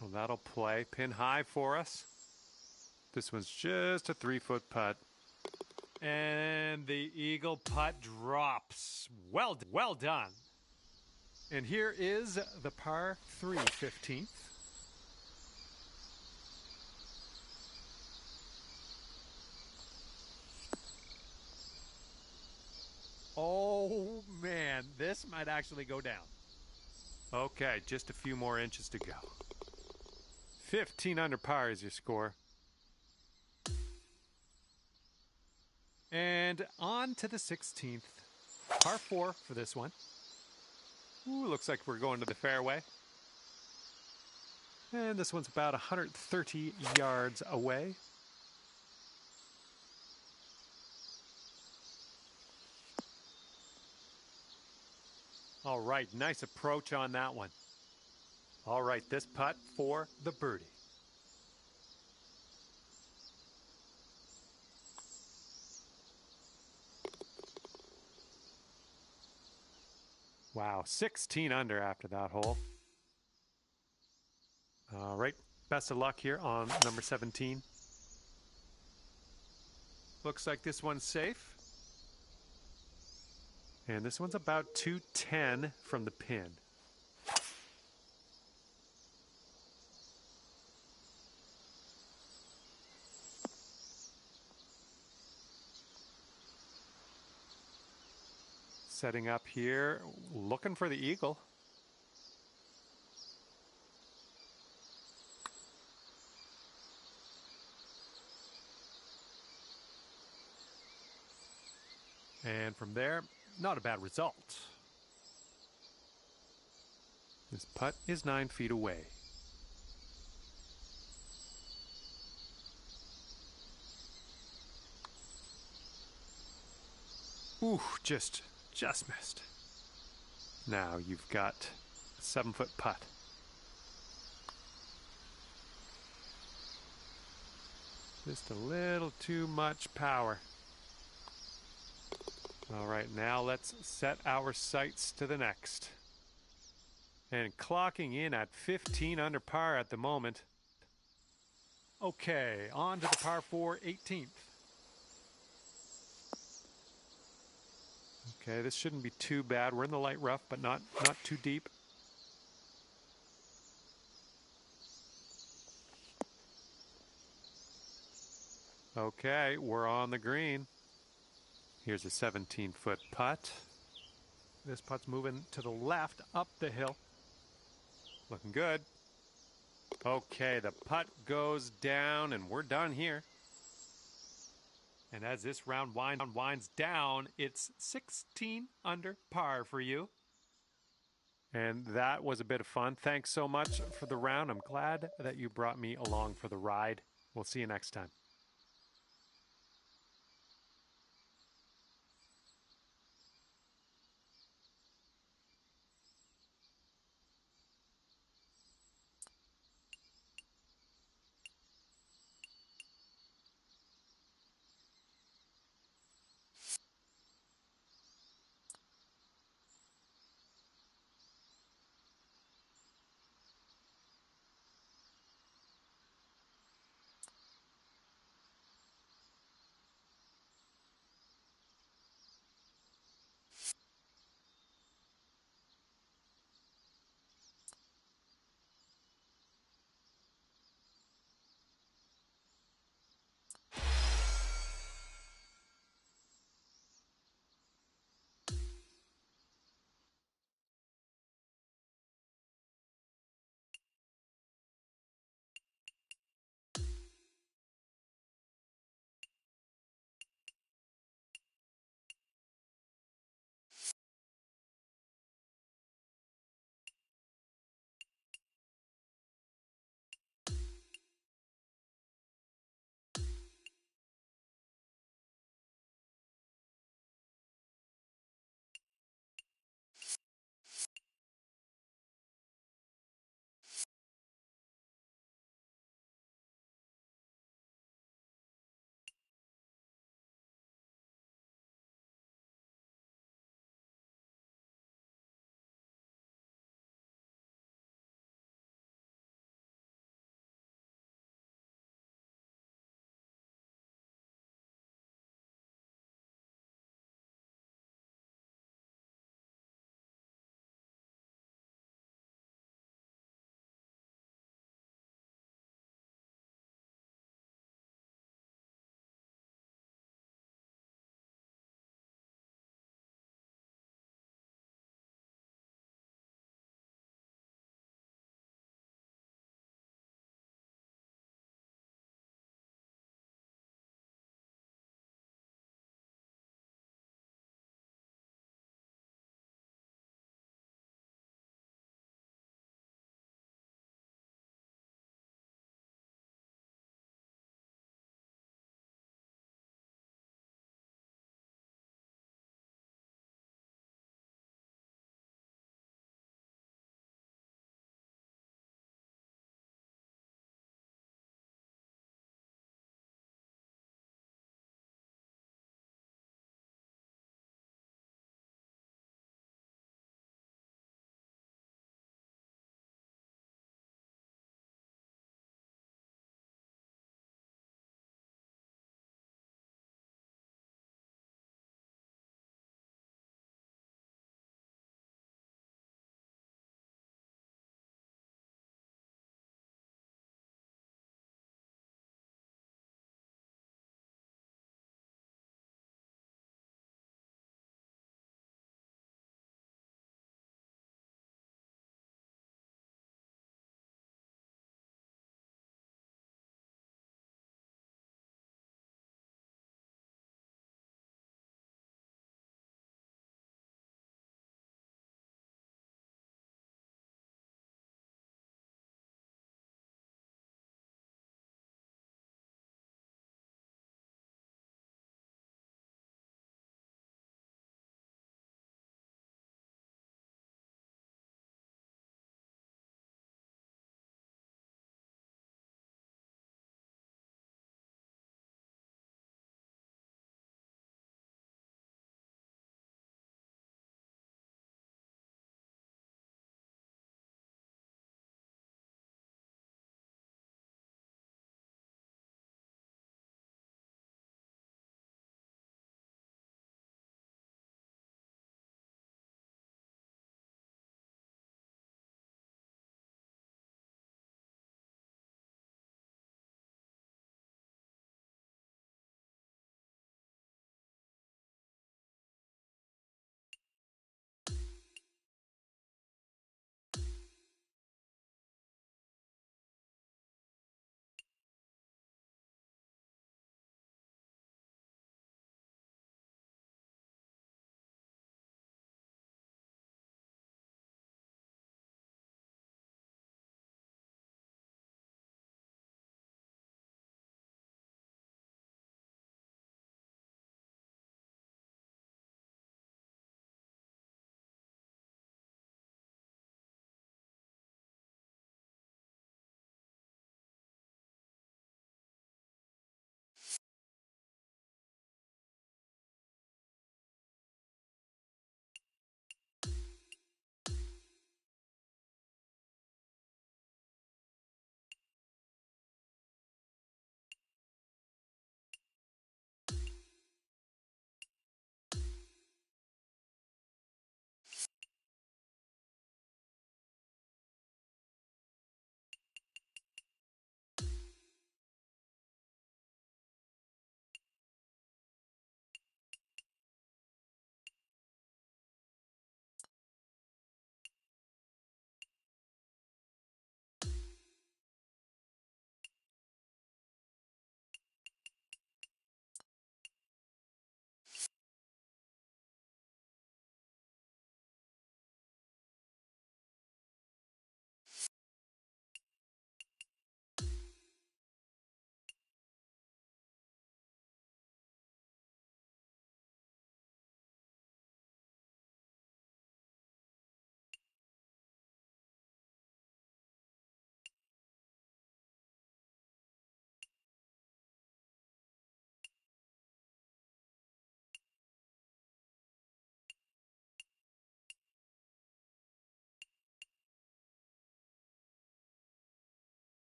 Well, that'll play pin high for us. This one's just a 3-foot putt. And the eagle putt drops. Well done. And here is the par 3 15th. Oh, man, this might actually go down. Okay, just a few more inches to go. 15 under par is your score. And on to the 16th. Par 4 for this one. Ooh, looks like we're going to the fairway. And this one's about 130 yards away. All right, nice approach on that one. All right, this putt for the birdie. Wow, 16 under after that hole. All right, best of luck here on number 17. Looks like this one's safe. And this one's about 210 from the pin. Setting up here, looking for the eagle. And from there, not a bad result. This putt is 9 feet away. Ooh, just missed. Now you've got a 7-foot putt. Just a little too much power. All right, now let's set our sights to the next. And clocking in at 15 under par at the moment. Okay, on to the par 4 18th. Okay, this shouldn't be too bad. We're in the light rough, but not too deep. Okay, we're on the green. Here's a 17-foot putt. This putt's moving to the left, up the hill. Looking good. Okay, the putt goes down, and we're done here. And as this round winds down, it's 16 under par for you. And that was a bit of fun. Thanks so much for the round. I'm glad that you brought me along for the ride. We'll see you next time.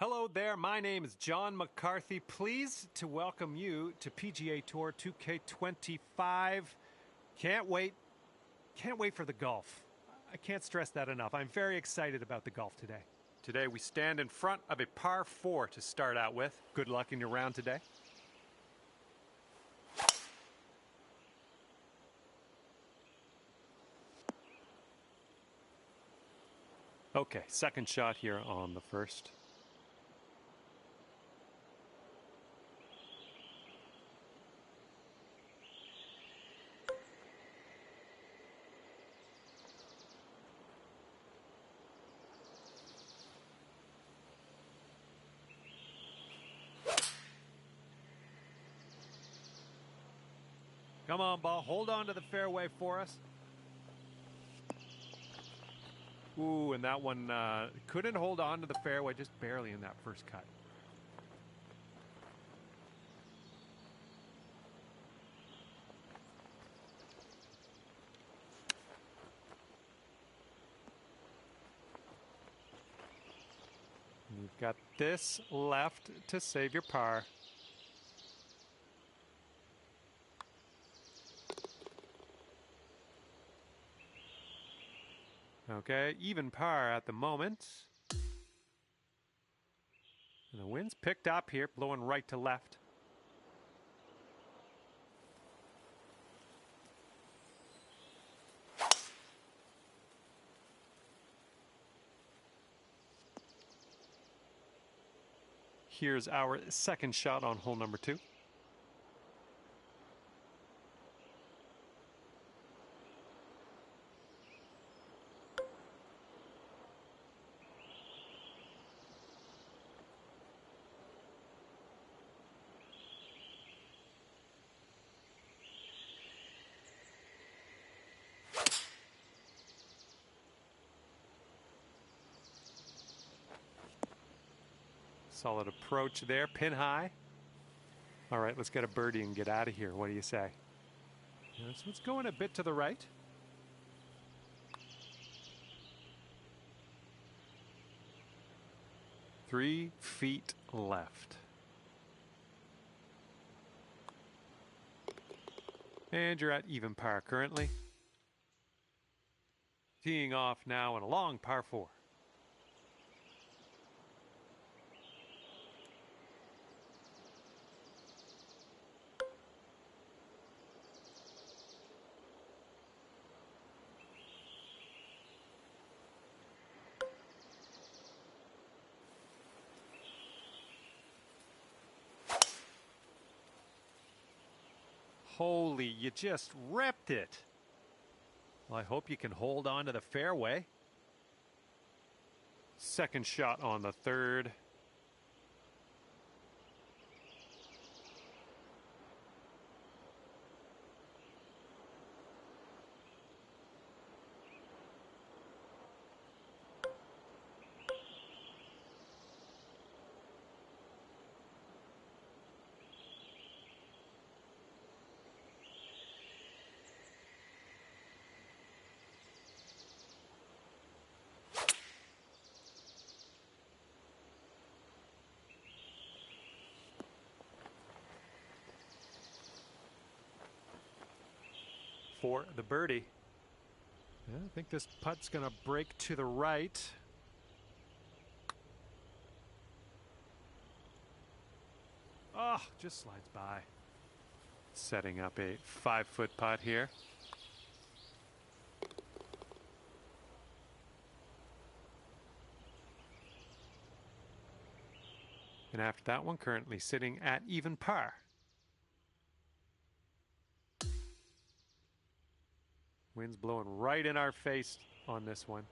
Hello there, my name is John McCarthy. Pleased to welcome you to PGA Tour 2K25. Can't wait for the golf. I can't stress that enough. I'm very excited about the golf today. Today we stand in front of a par 4 to start out with. Good luck in your round today. Okay, second shot here on the first. Come on, ball. Hold on to the fairway for us. Ooh, and that one couldn't hold on to the fairway, just barely in that first cut. You've got this left to save your par. Okay, even par at the moment. And the wind's picked up here, blowing right to left. Here's our second shot on hole number 2. Solid approach there, pin high. All right, let's get a birdie and get out of here. What do you say? So it's going a bit to the right. Three feet left. And you're at even par currently. Teeing off now in a long par 4. Holy, you just ripped it. Well, I hope you can hold on to the fairway. Second shot on the third. For the birdie. Yeah, I think this putt's going to break to the right. Oh, just slides by. Setting up a 5-foot putt here. And after that one, currently sitting at even par. Wind's blowing right in our face on this one.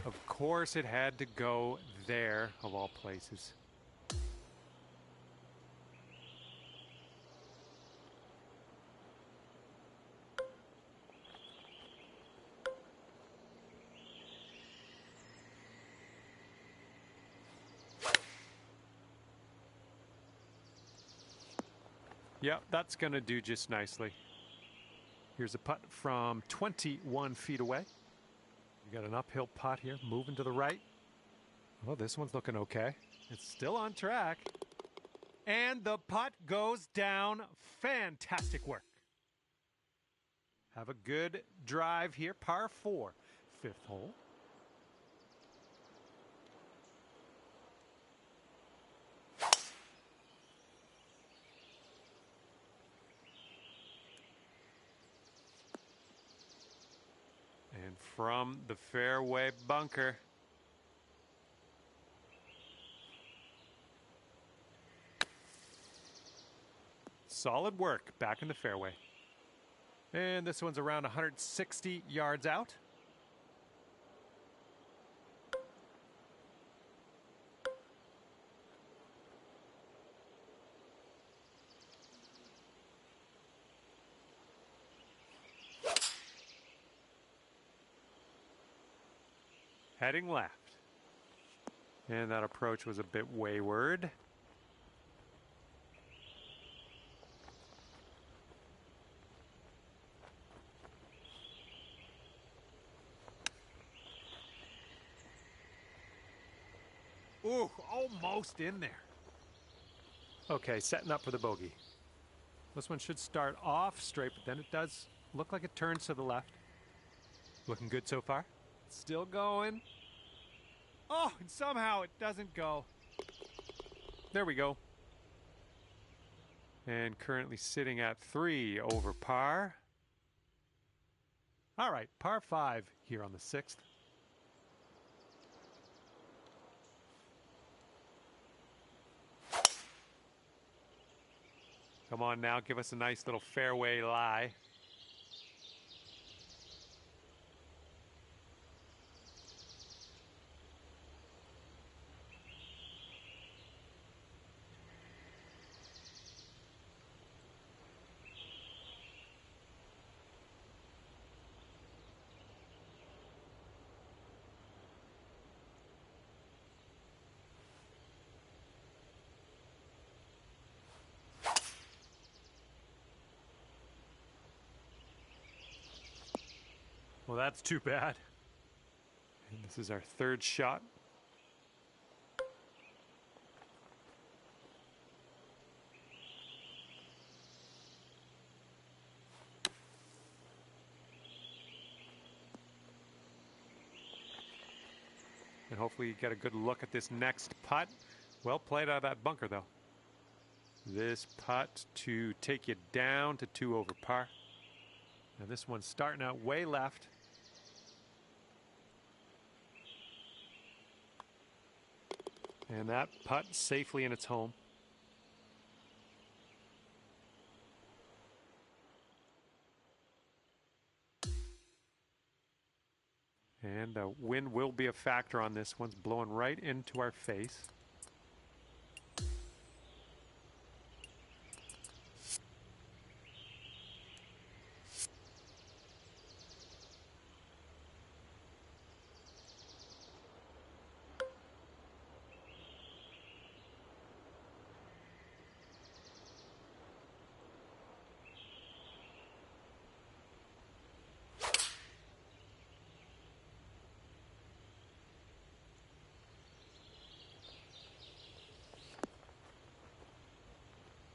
Of course it had to go there, of all places. Yep, that's going to do just nicely. Here's a putt from 21 feet away. You got an uphill putt here, moving to the right. Oh, this one's looking okay. It's still on track. And the putt goes down. Fantastic work. Have a good drive here, par 4, 5th hole. And from the fairway bunker. Solid work back in the fairway. And this one's around 160 yards out. Heading left. And that approach was a bit wayward. Ooh, almost in there. Okay, setting up for the bogey. This one should start off straight, but then it does look like it turns to the left. Looking good so far. Still going. Oh, and somehow it doesn't go. There we go. And currently sitting at 3 over par. All right, par 5 here on the 6th. Come on now, give us a nice little fairway lie. Well, that's too bad. And this is our 3rd shot. And hopefully you get a good look at this next putt. Well played out of that bunker, though. This putt to take you down to 2 over par. Now this one's starting out way left. And that putt safely in its home. And the wind will be a factor on this. One's blowing right into our face.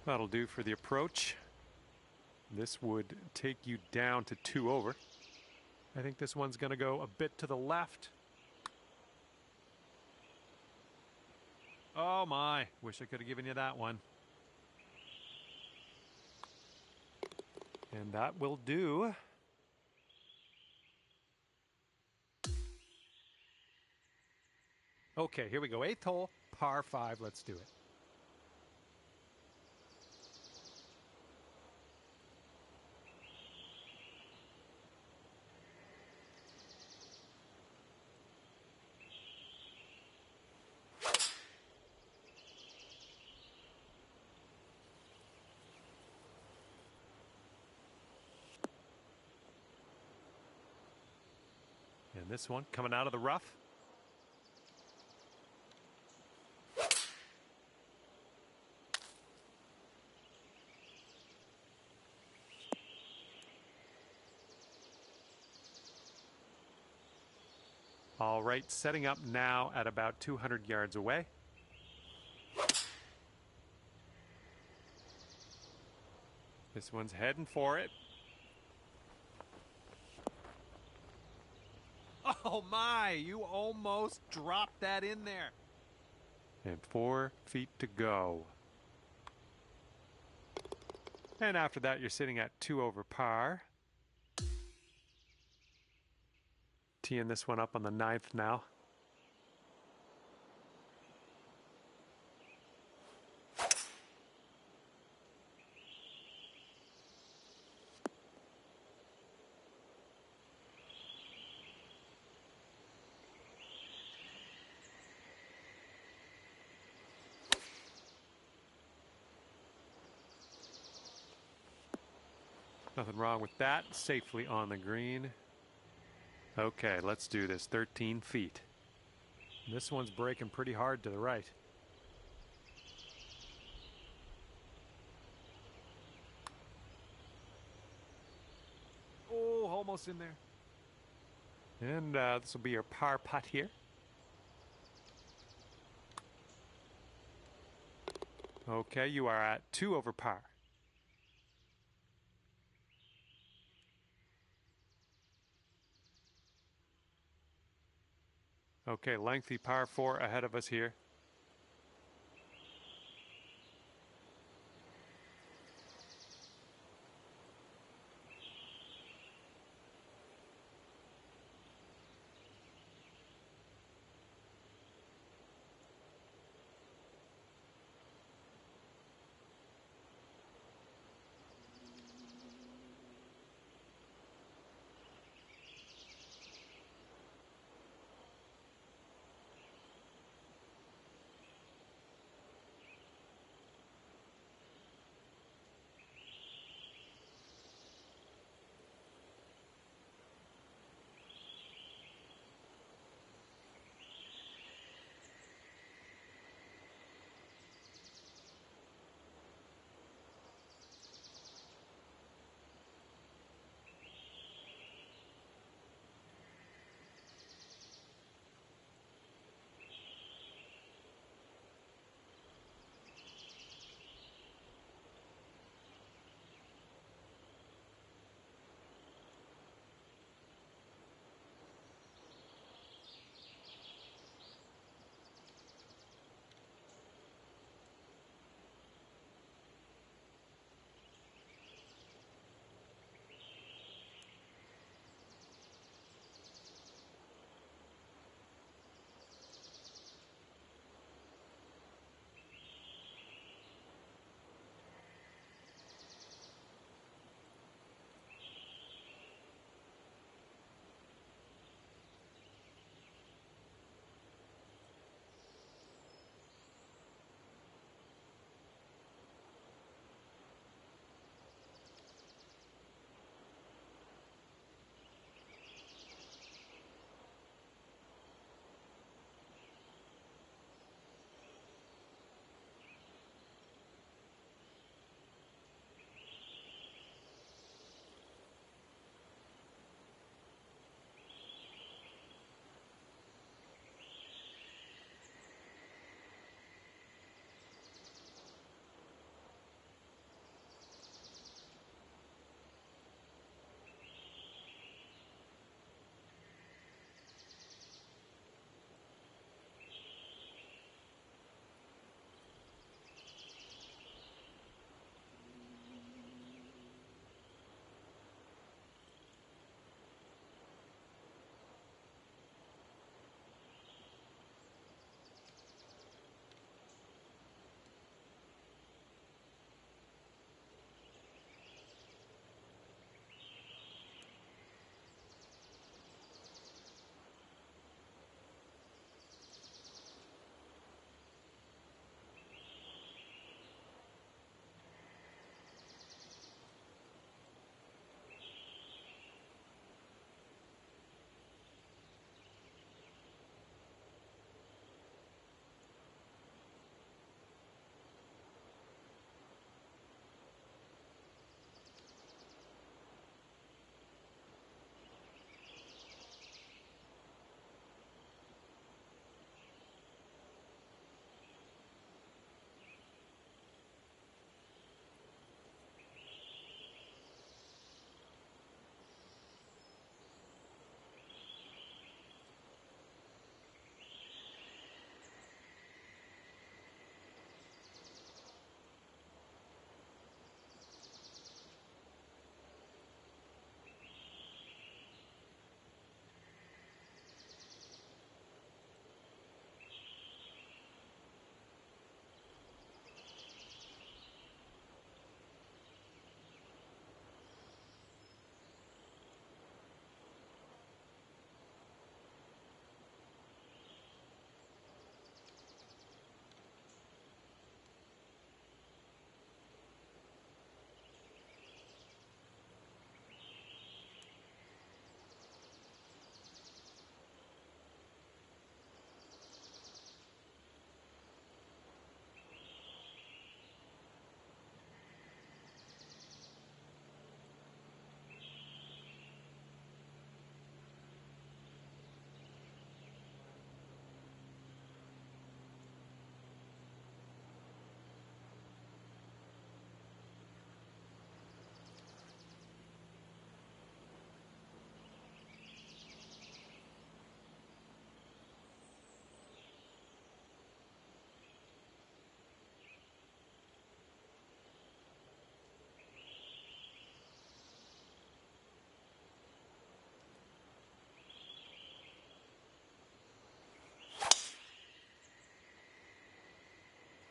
That'll do for the approach. This would take you down to 2 over. I think this one's going to go a bit to the left. Oh my, wish I could have given you that one. And that will do. Okay, here we go. 8th hole, par 5. Let's do it. And this one coming out of the rough. All right, setting up now at about 200 yards away. This one's heading for it. Oh my, you almost dropped that in there. And 4 feet to go. And after that, you're sitting at 2 over par. Teeing this one up on the 9th now. Nothing wrong with that. Safely on the green. Okay, let's do this. 13 feet. This one's breaking pretty hard to the right. Oh, almost in there. And this will be your par putt here. Okay, you are at 2 over par. Okay, lengthy par 4 ahead of us here.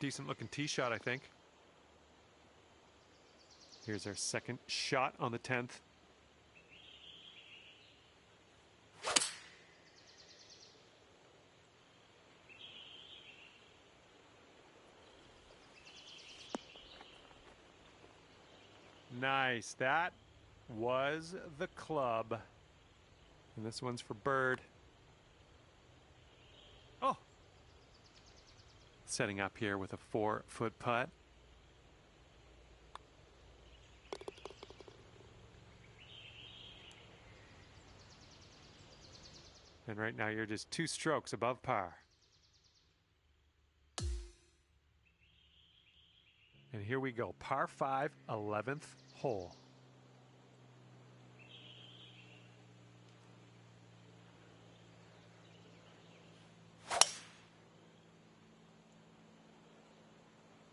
Decent looking tee shot, I think. Here's our second shot on the 10th. Nice. That was the club. And this one's for bird. Oh! Setting up here with a 4-foot putt. And right now you're just 2 strokes above par. And here we go. Par 5, 11th hole.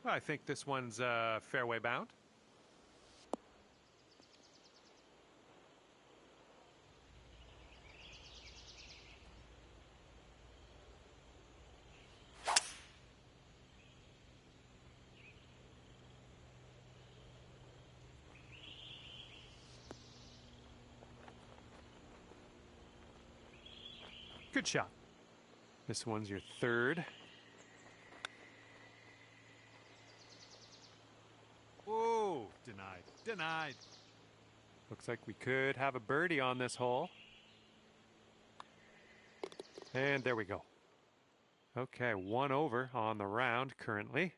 I think this one's fairway bound. Good shot. This one's your 3rd. Oh, denied. Denied. Looks like we could have a birdie on this hole. And there we go. Okay, 1 over on the round currently.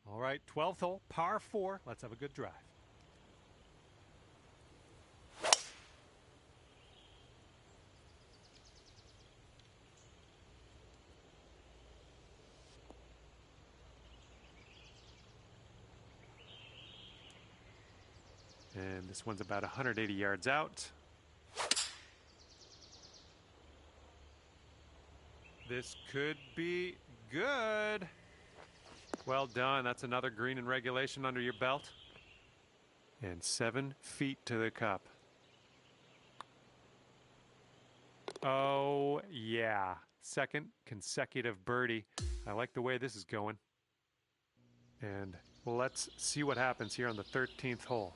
All right, 12th hole, par 4. Let's have a good drive. And this one's about 180 yards out. This could be good. Well done. That's another green in regulation under your belt. And 7 feet to the cup. Oh, yeah. 2nd consecutive birdie. I like the way this is going. And let's see what happens here on the 13th hole.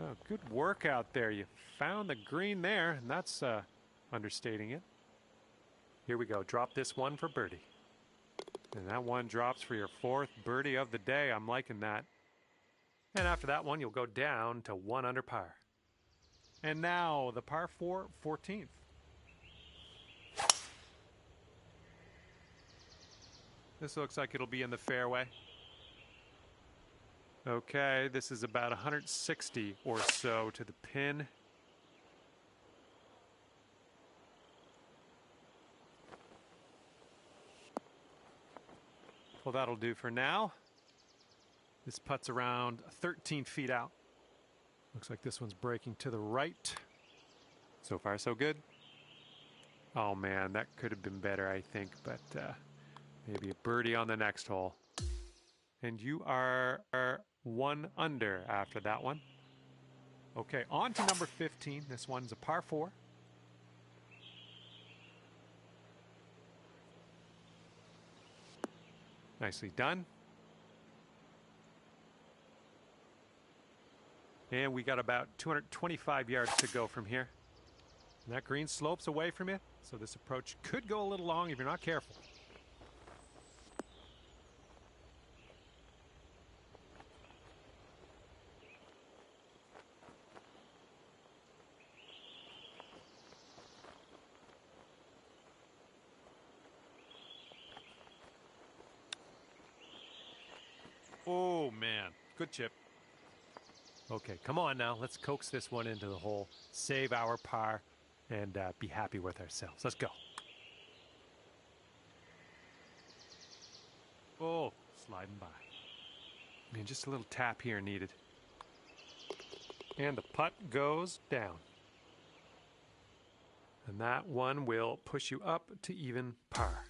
Oh, good work out there. You found the green there, and that's understating it. Here we go. Drop this one for birdie. And that one drops for your 4th birdie of the day. I'm liking that. And after that one, you'll go down to 1 under par. And now the par 4, 14th. This looks like it'll be in the fairway. Okay, this is about 160 or so to the pin. Well, that'll do for now. This putt's around 13 feet out. Looks like this one's breaking to the right. So far, so good. Oh, man, that could have been better, I think, but maybe a birdie on the next hole. And you are 1 under after that one. Okay, on to number 15. This one's a par 4. Nicely done. And we got about 225 yards to go from here. And that green slopes away from you, so this approach could go a little long if you're not careful. Oh, man. Good chip. Okay, come on now. Let's coax this one into the hole, save our par, and be happy with ourselves. Let's go. Oh, sliding by. I mean, just a little tap here needed. And the putt goes down. And that one will push you up to even par.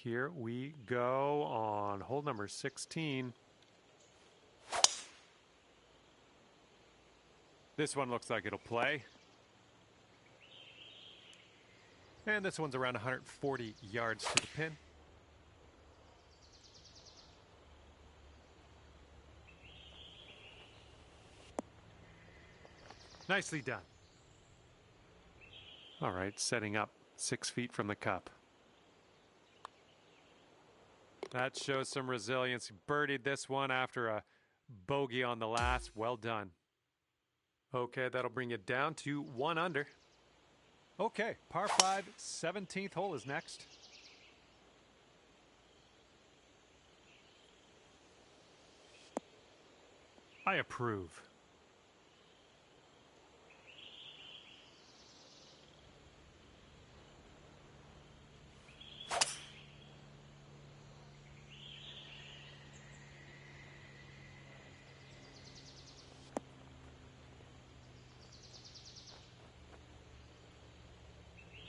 Here we go on hole number 16. This one looks like it'll play. And this one's around 140 yards to the pin. Nicely done. All right, setting up 6 feet from the cup. That shows some resilience. He birdied this one after a bogey on the last. Well done. Okay, that'll bring it down to 1 under. Okay, par 5, 17th hole is next. I approve.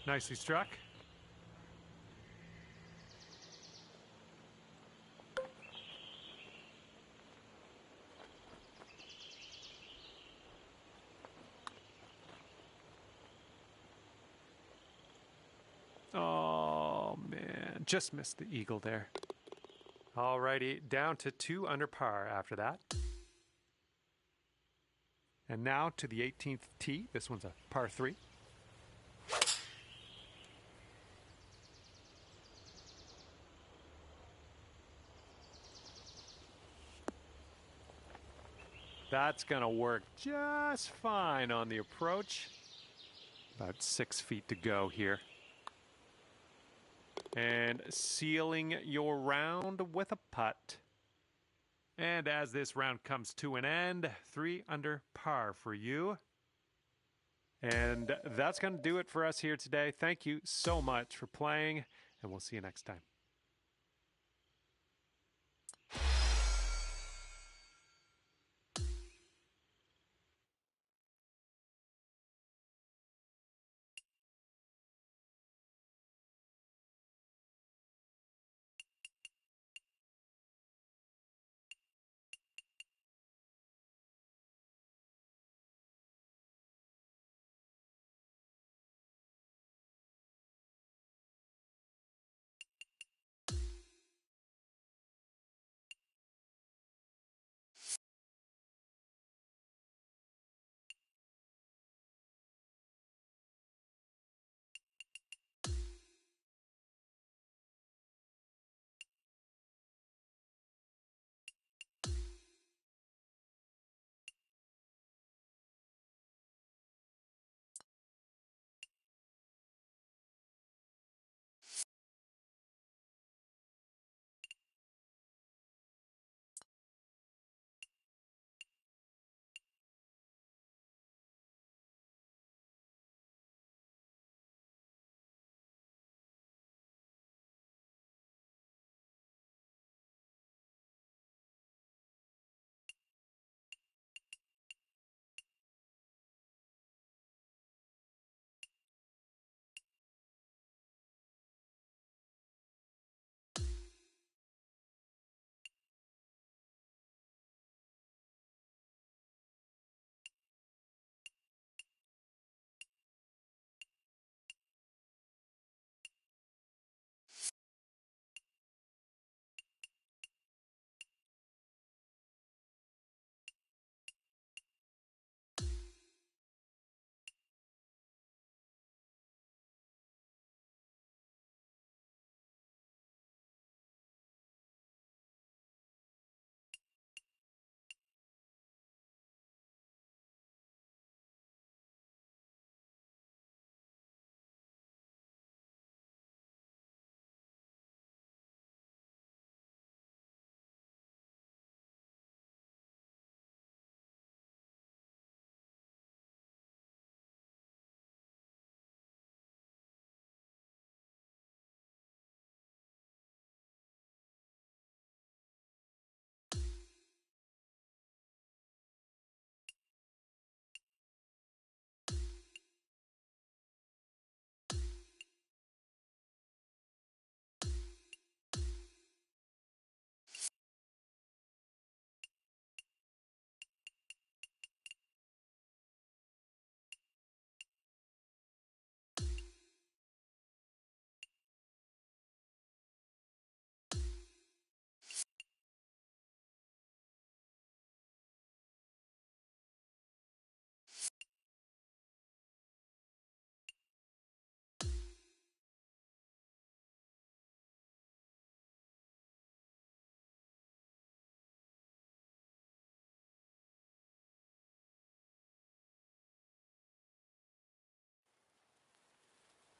Nicely struck. Oh, man. Just missed the eagle there. Alrighty, down to 2 under par after that. And now to the 18th tee. This one's a par 3. That's going to work just fine on the approach. About 6 feet to go here. And sealing your round with a putt. And as this round comes to an end, 3 under par for you. And that's going to do it for us here today. Thank you so much for playing, and we'll see you next time.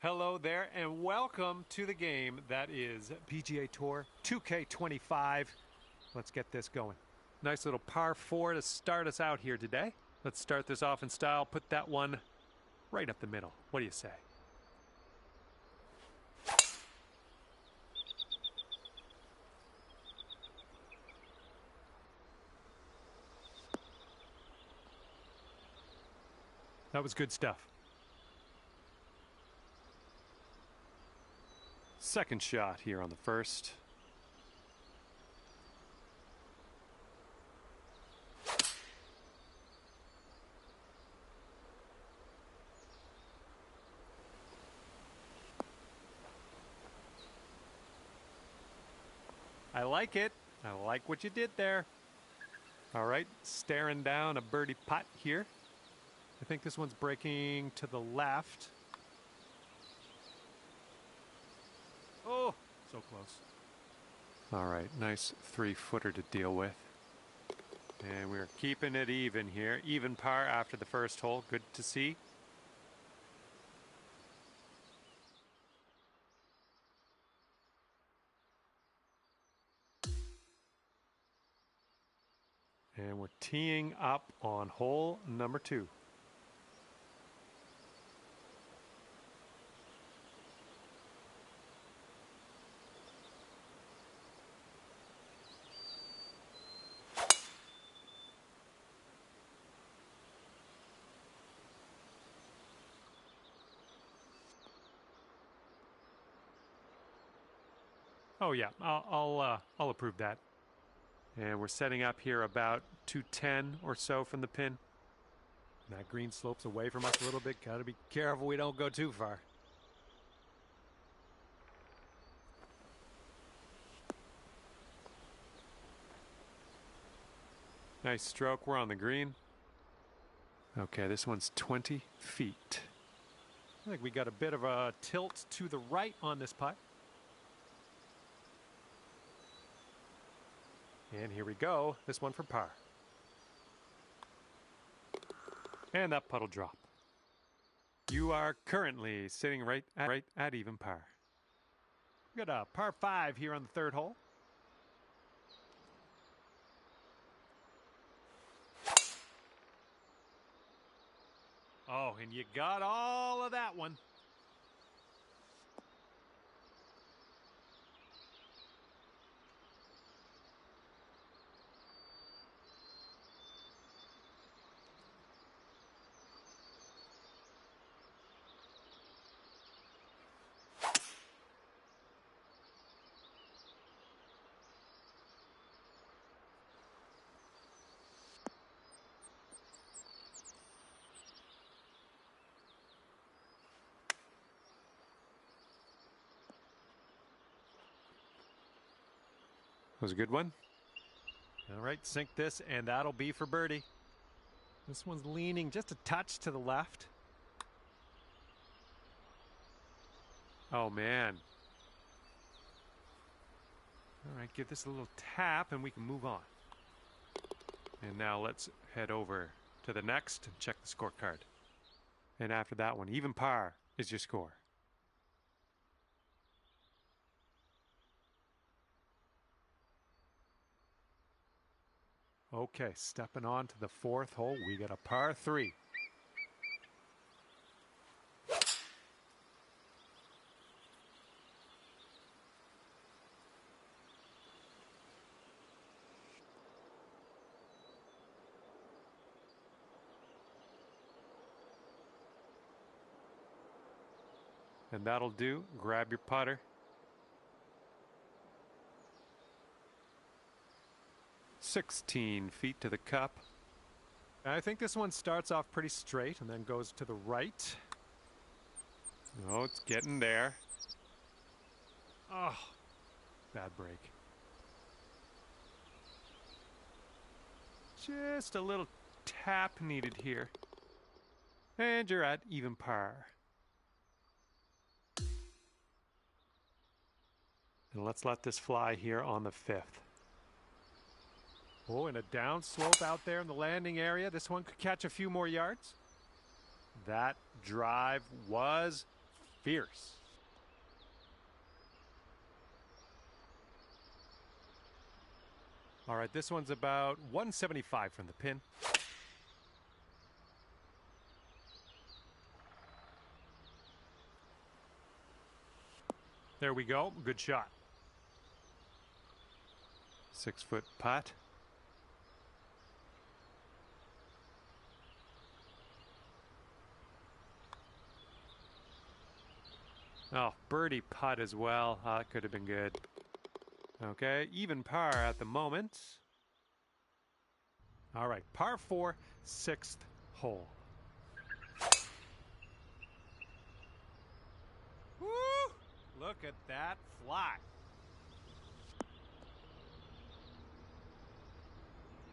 Hello there, and welcome to the game that is PGA Tour 2K25. Let's get this going. Nice little par 4 to start us out here today. Let's start this off in style. Put that one right up the middle. What do you say? That was good stuff. Second shot here on the first. I like it. I like what you did there. All right, staring down a birdie putt here. I think this one's breaking to the left. Oh, so close. All right, nice 3-footer to deal with. And we're keeping it even here. Even par after the first hole. Good to see. And we're teeing up on hole number 2. Oh yeah, I'll approve that. And we're setting up here about 210 or so from the pin. That green slopes away from us a little bit. Got to be careful we don't go too far. Nice stroke. We're on the green. Okay, this one's 20 feet. I think we got a bit of a tilt to the right on this putt. And here we go. This one for par. And that putt'll drop. You are currently sitting right at even par. We got a par 5 here on the third hole. Oh, and you got all of that one. Was a good one. All right, sink this, and that'll be for birdie. This one's leaning just a touch to the left. Oh, man. All right, give this a little tap, and we can move on. And now let's head over to the next and check the scorecard. And after that one, even par is your score. Okay, stepping on to the fourth hole, we got a par 3. And that'll do. Grab your putter. "16 feet to the cup." I think this one starts off pretty straight and then goes to the right. Oh, it's getting there. Oh, bad break. Just a little tap needed here. And you're at even par. And let's let this fly here on the 5th. Oh, and a down slope out there in the landing area. This one could catch a few more yards. That drive was fierce. All right, this one's about 175 from the pin. There we go. Good shot. 6-foot putt. Oh, birdie putt as well. Oh, that could have been good. Okay, even par at the moment. All right, par 4, 6th hole. Woo! Look at that fly.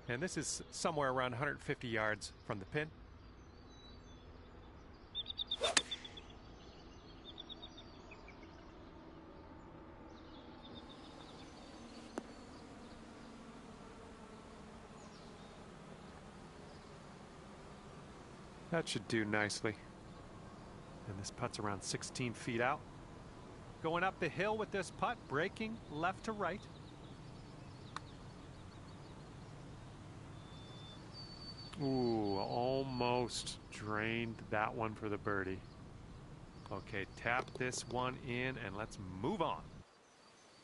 And this is somewhere around 150 yards from the pin. That should do nicely. And this putt's around 16 feet out. Going up the hill with this putt, breaking left to right. Ooh, almost drained that one for the birdie. Okay, tap this one in and let's move on.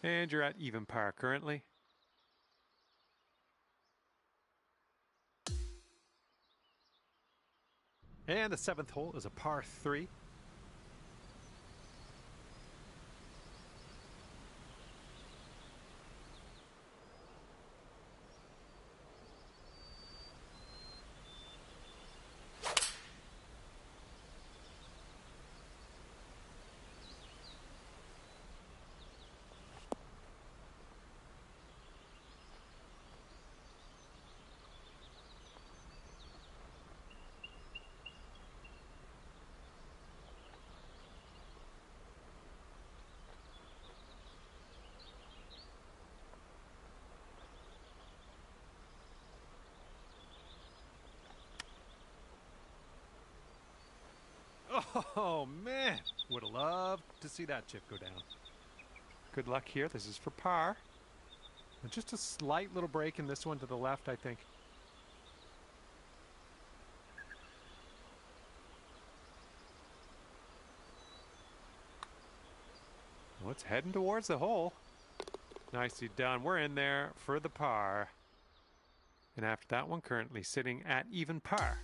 And you're at even par currently. And the 7th hole is a par 3. Oh, man. Would have loved to see that chip go down. Good luck here. This is for par. And just a slight little break in this one to the left, I think. Well, it's heading towards the hole. Nicely done. We're in there for the par. And after that one, currently sitting at even par.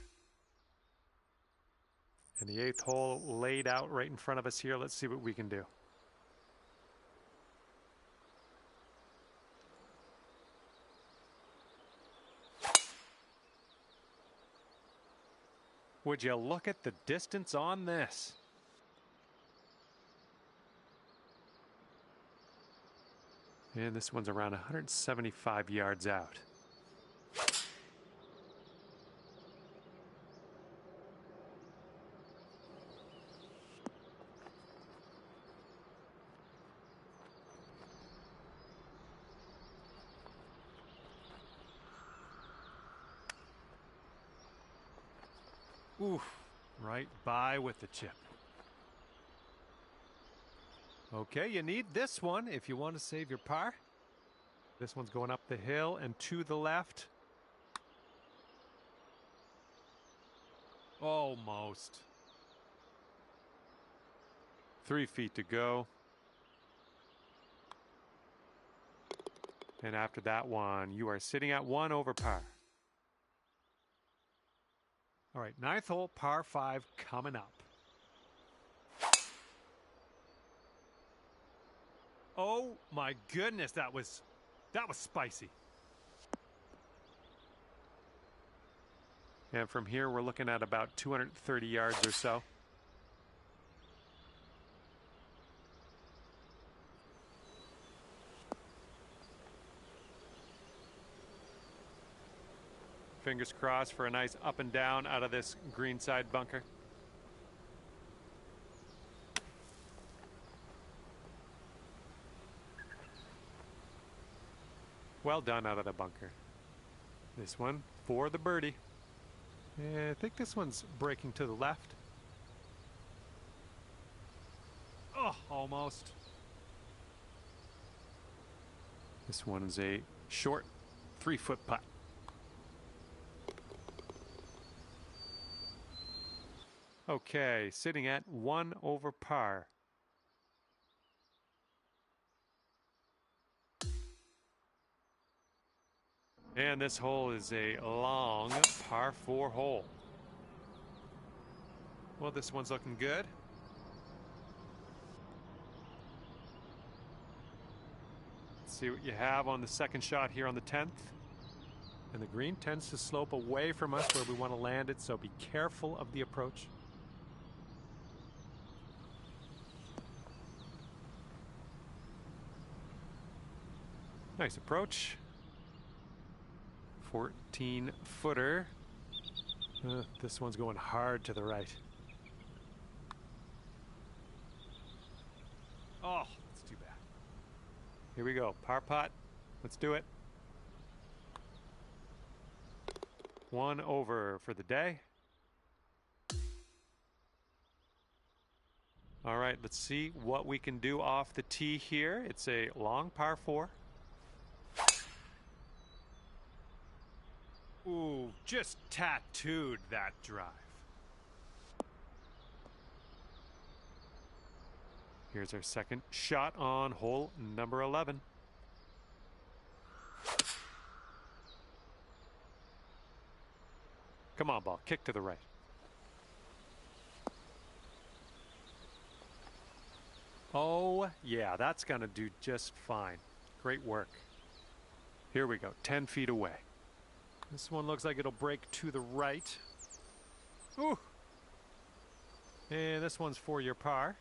And the 8th hole laid out right in front of us here. Let's see what we can do. Would you look at the distance on this? And this one's around 175 yards out. Oof, right by with the chip. Okay, you need this one if you want to save your par. This one's going up the hill and to the left. Almost. 3 feet to go. And after that one, you are sitting at 1 over par. All right, 9th hole, par 5 coming up. Oh my goodness, that was spicy. And from here, we're looking at about 230 yards or so. Fingers crossed for a nice up and down out of this greenside bunker. Well done out of the bunker. This one for the birdie. And I think this one's breaking to the left. almost. This one is a short 3-foot putt. Okay, sitting at 1 over par. And this hole is a long par 4 hole. Well, this one's looking good. Let's see what you have on the second shot here on the 10th. And the green tends to slope away from us where we want to land it, so be careful of the approach. Nice approach. 14-footer. This one's going hard to the right. Oh, that's too bad. Here we go. Par putt. Let's do it. 1 over for the day. All right, let's see what we can do off the tee here. It's a long par 4. Ooh, just tattooed that drive. Here's our second shot on hole number 11. Come on, ball. Kick to the right. Oh, yeah, that's going to do just fine. Great work. Here we go, 10 feet away. This one looks like it'll break to the right. Ooh. And this one's for your par.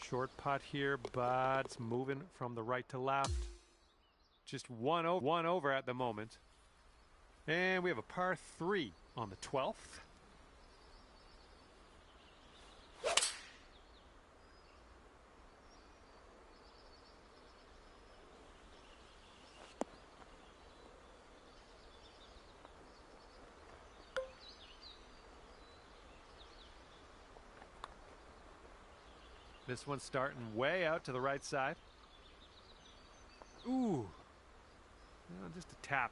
Short putt here, but it's moving from the right to left. Just one over at the moment. And we have a par 3 on the 12th. This one's starting way out to the right side. Ooh. No, just a tap.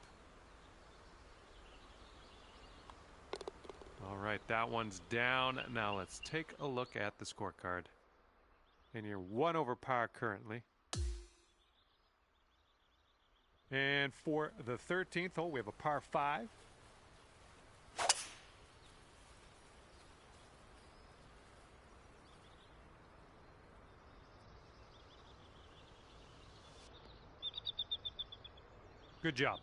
All right, that one's down. Now let's take a look at the scorecard. And you're 1 over par currently. And for the 13th hole, we have a par 5. Good job.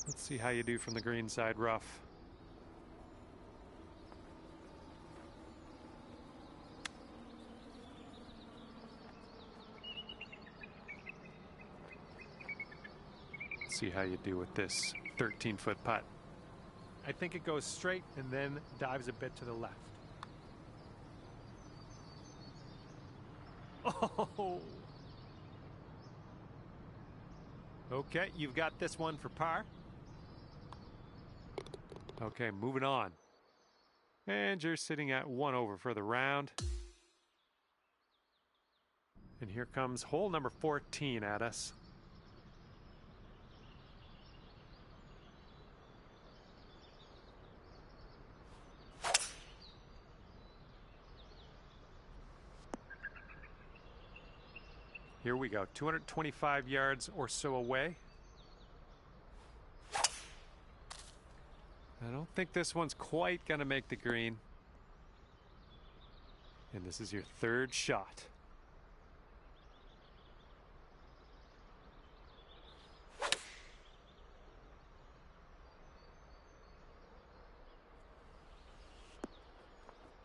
Let's see how you do from the green side rough. See how you do with this 13-foot putt. I think it goes straight and then dives a bit to the left. Oh! Okay, you've got this one for par. Okay, moving on. And you're sitting at 1 over for the round. And here comes hole number 14 at us. Here we go, 225 yards or so away. I don't think this one's quite going to make the green. And this is your third shot.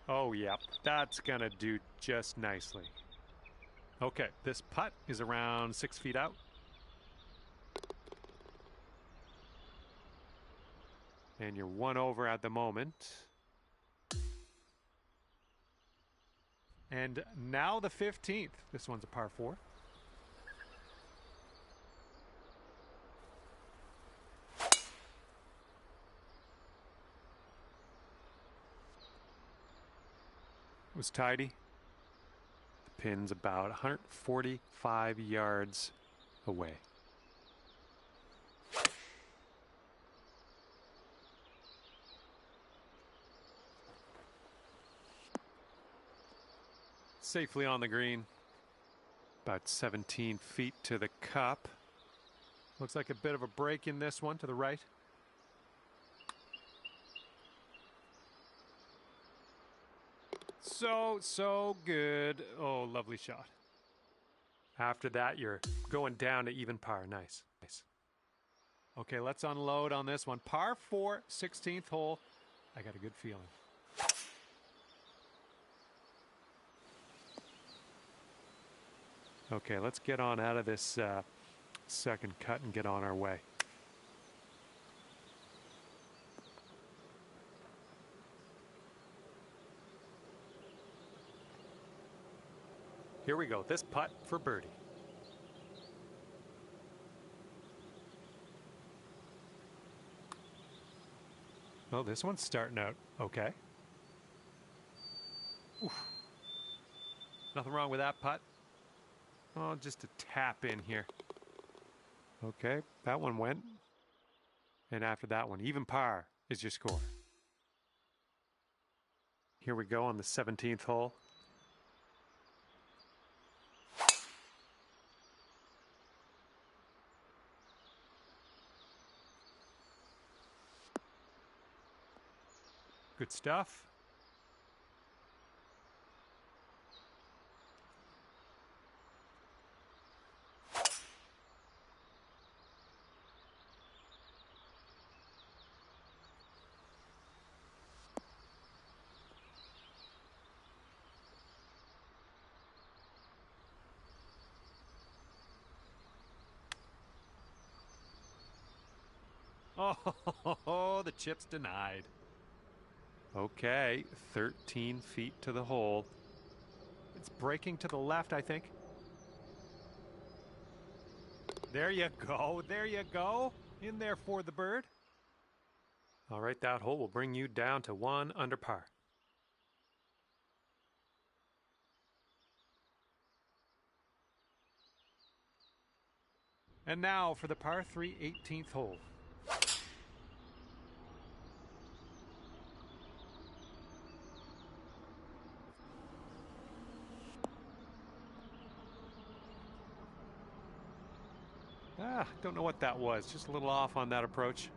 Oh, yeah, that's going to do just nicely. Okay, this putt is around 6 feet out. And you're 1 over at the moment. And now the 15th. This one's a par 4. It was tidy. The pin's about 145 yards away. Safely on the green. About 17 feet to the cup. Looks like a bit of a break in this one to the right. So good. Oh, lovely shot. After that, you're going down to even par. Nice. Okay, let's unload on this one. Par 4, 16th hole. I got a good feeling. Okay, let's get on out of this second cut and get on our way. Here we go. This putt for birdie. Oh, this one's starting out okay. Oof. Nothing wrong with that putt. Oh, just a tap in here. Okay, that one went. And after that one, even par is your score. Here we go on the 17th hole. Good stuff. Oh, the chip's denied. Okay, 13 feet to the hole. It's breaking to the left, I think. There you go. There you go. In there for the bird. All right, that hole will bring you down to 1 under par. And now for the par 3 18th hole. Don't know what that was. Just a little off on that approach.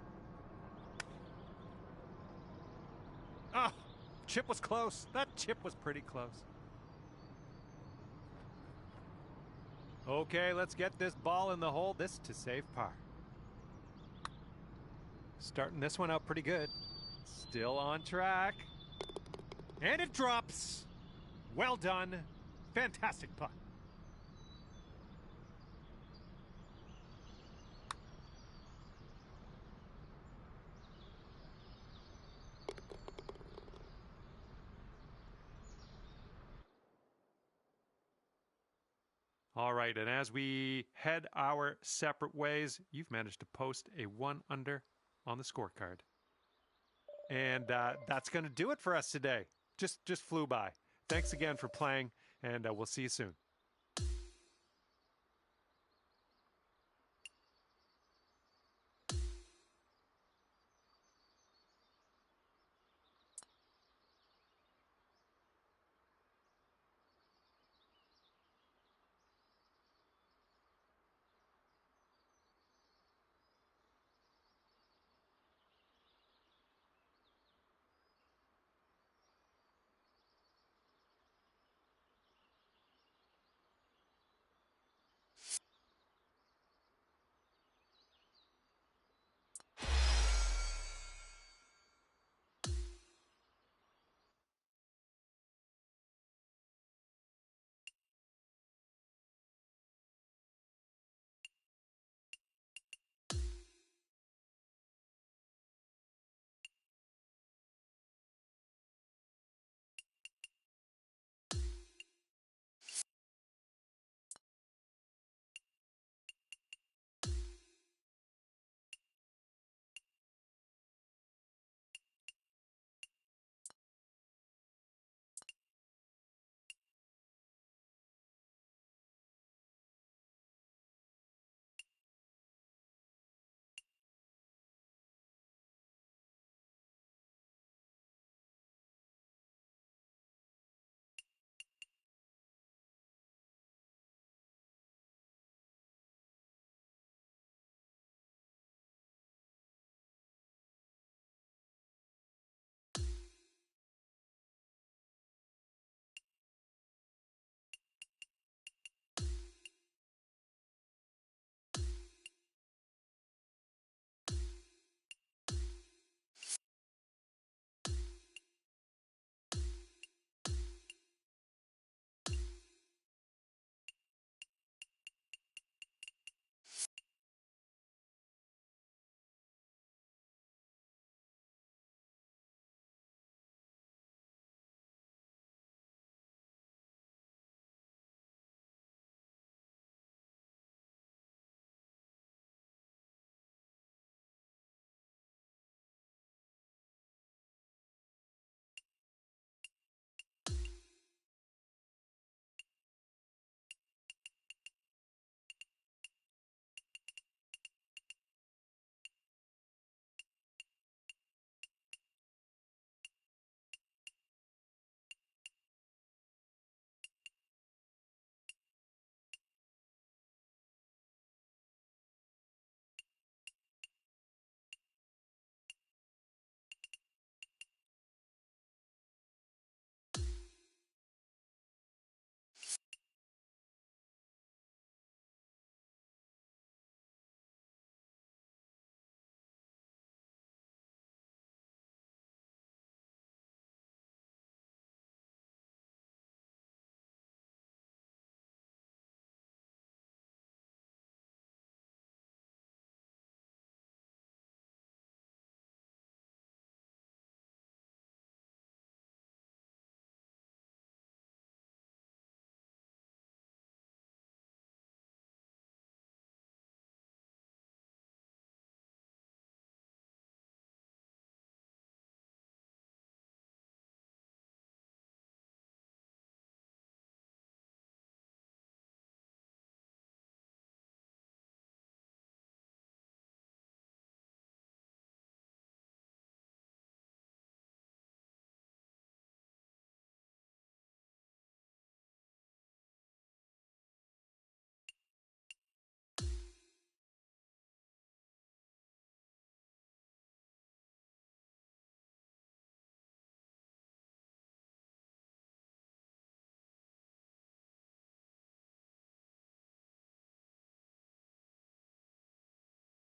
Chip was close. That chip was pretty close. Okay, let's get this ball in the hole. This to save par. Starting this one out pretty good. Still on track. And it drops. Well done. Fantastic putt. All right, and as we head our separate ways, you've managed to post a 1 under on the scorecard. And that's going to do it for us today. Just flew by. Thanks again for playing, and we'll see you soon.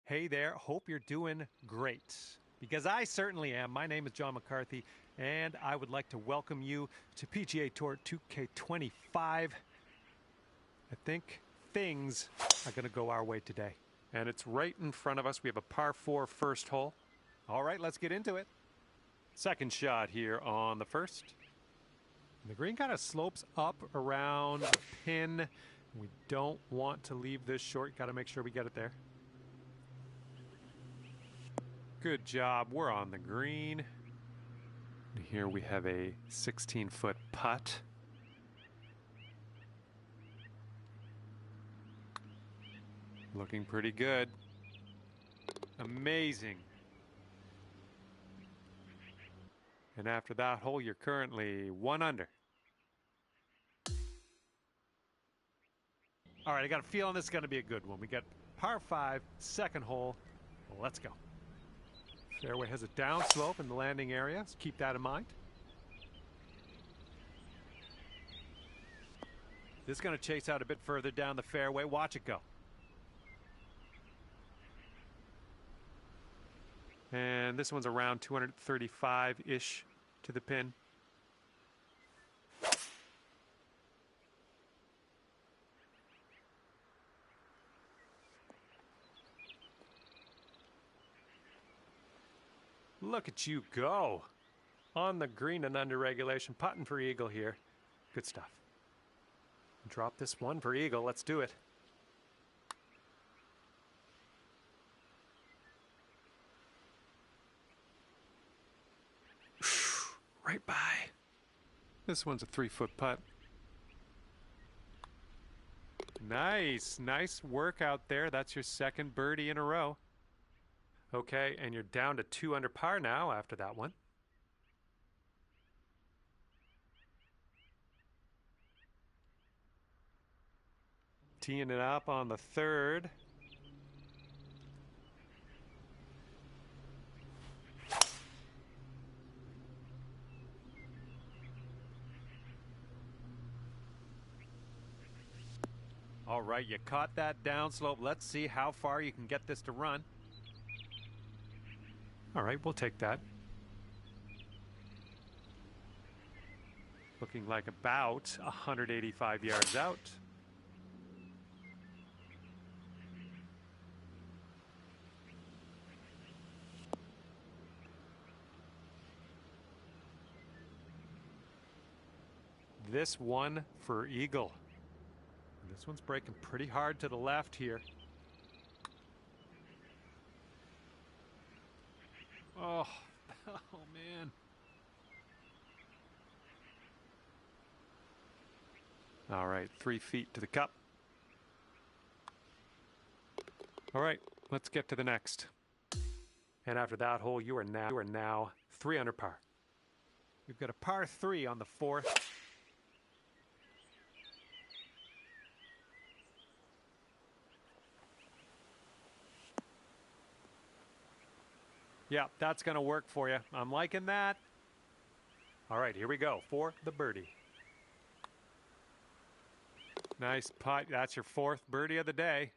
Hey there, hope you're doing great. Because I certainly am. My name is John McCarthy, and I would like to welcome you to PGA Tour 2K25. I think things are going to go our way today. And it's right in front of us. We have a par 4 first hole. All right, let's get into it. Second shot here on the first. The green kind of slopes up around the pin. We don't want to leave this short. Got to make sure we get it there. Good job. We're on the green. And here we have a 16-foot putt. Looking pretty good. Amazing. And after that hole, you're currently 1 under. All right, I got a feeling this is going to be a good one. We got par 5, second hole. Let's go. Fairway has a downslope in the landing area, so keep that in mind. This is going to chase out a bit further down the fairway. Watch it go. And this one's around 235-ish to the pin. Look at you go. On the green and under regulation, putting for eagle here. Good stuff. Drop this one for eagle. Let's do it. Right by. This one's a 3-foot putt. Nice work out there. That's your second birdie in a row. Okay, and you're down to 2 under par now after that one. Teeing it up on the third. All right, you caught that downslope. Let's see how far you can get this to run. All right, we'll take that. Looking like about 185 yards out. This one for eagle. This one's breaking pretty hard to the left here. Oh, man. All right, 3 feet to the cup. All right, let's get to the next. And after that hole, you are now 3 under par. We've got a par 3 on the fourth. Yeah, that's going to work for you. I'm liking that. All right, here we go for the birdie. Nice putt. That's your 4th birdie of the day.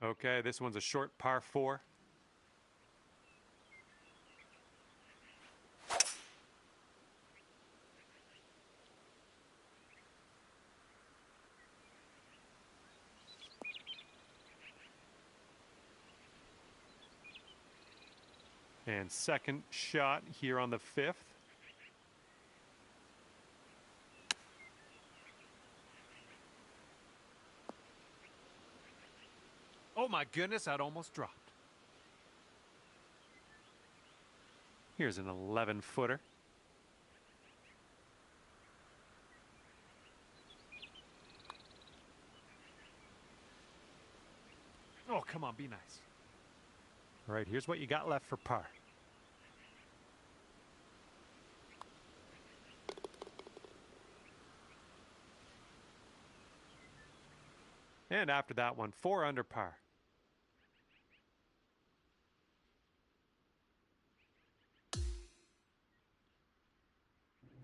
Okay, this one's a short par 4. And second shot here on the 5th. Oh my goodness, that almost dropped. Here's an 11-footer. Oh, come on, be nice. All right, here's what you got left for par. And after that one, 4 under par.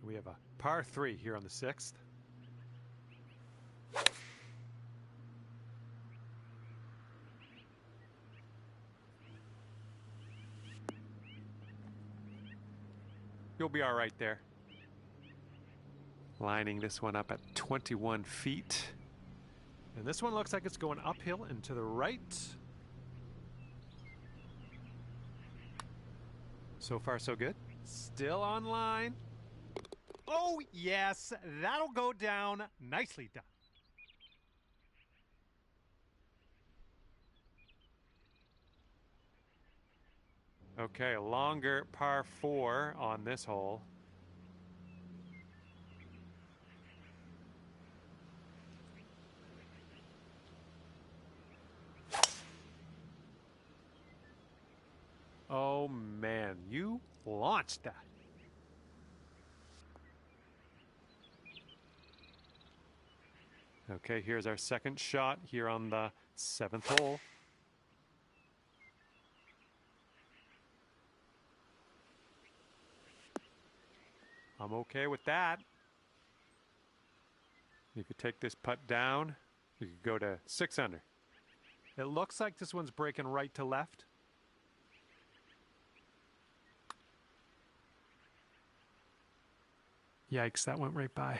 We have a par 3 here on the 6th. You'll be all right there. Lining this one up at 21 feet. And this one looks like it's going uphill and to the right. So far, so good. Still on line. Oh, yes, that'll go down. Nicely done. Okay, a longer par 4 on this hole. Oh man, you launched that. Okay, here's our second shot here on the 7th hole. I'm okay with that. You could take this putt down. You could go to 6 under. It looks like this one's breaking right to left. Yikes, that went right by.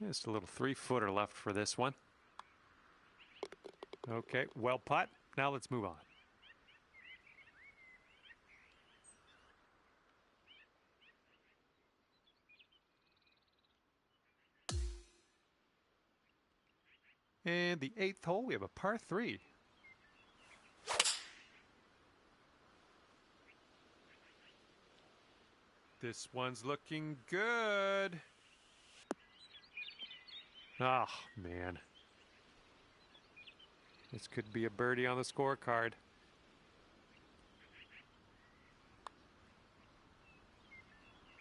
Just a little 3-footer left for this one. Okay, well putt. Now let's move on. And the 8th hole, we have a par 3. This one's looking good. Oh, man. This could be a birdie on the scorecard.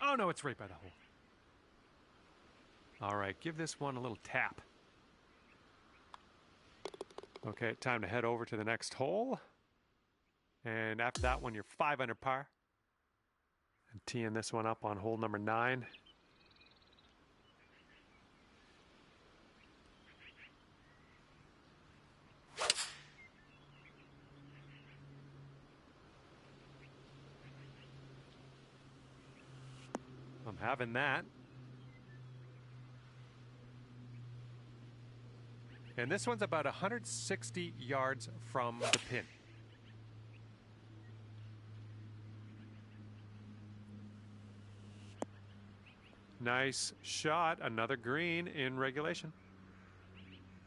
Oh, no, it's right by the hole. All right, give this one a little tap. Okay, time to head over to the next hole. And after that one, you're 5 under par. And teeing this one up on hole number 9. I'm having that. And this one's about 160 yards from the pin. Nice shot. Another green in regulation.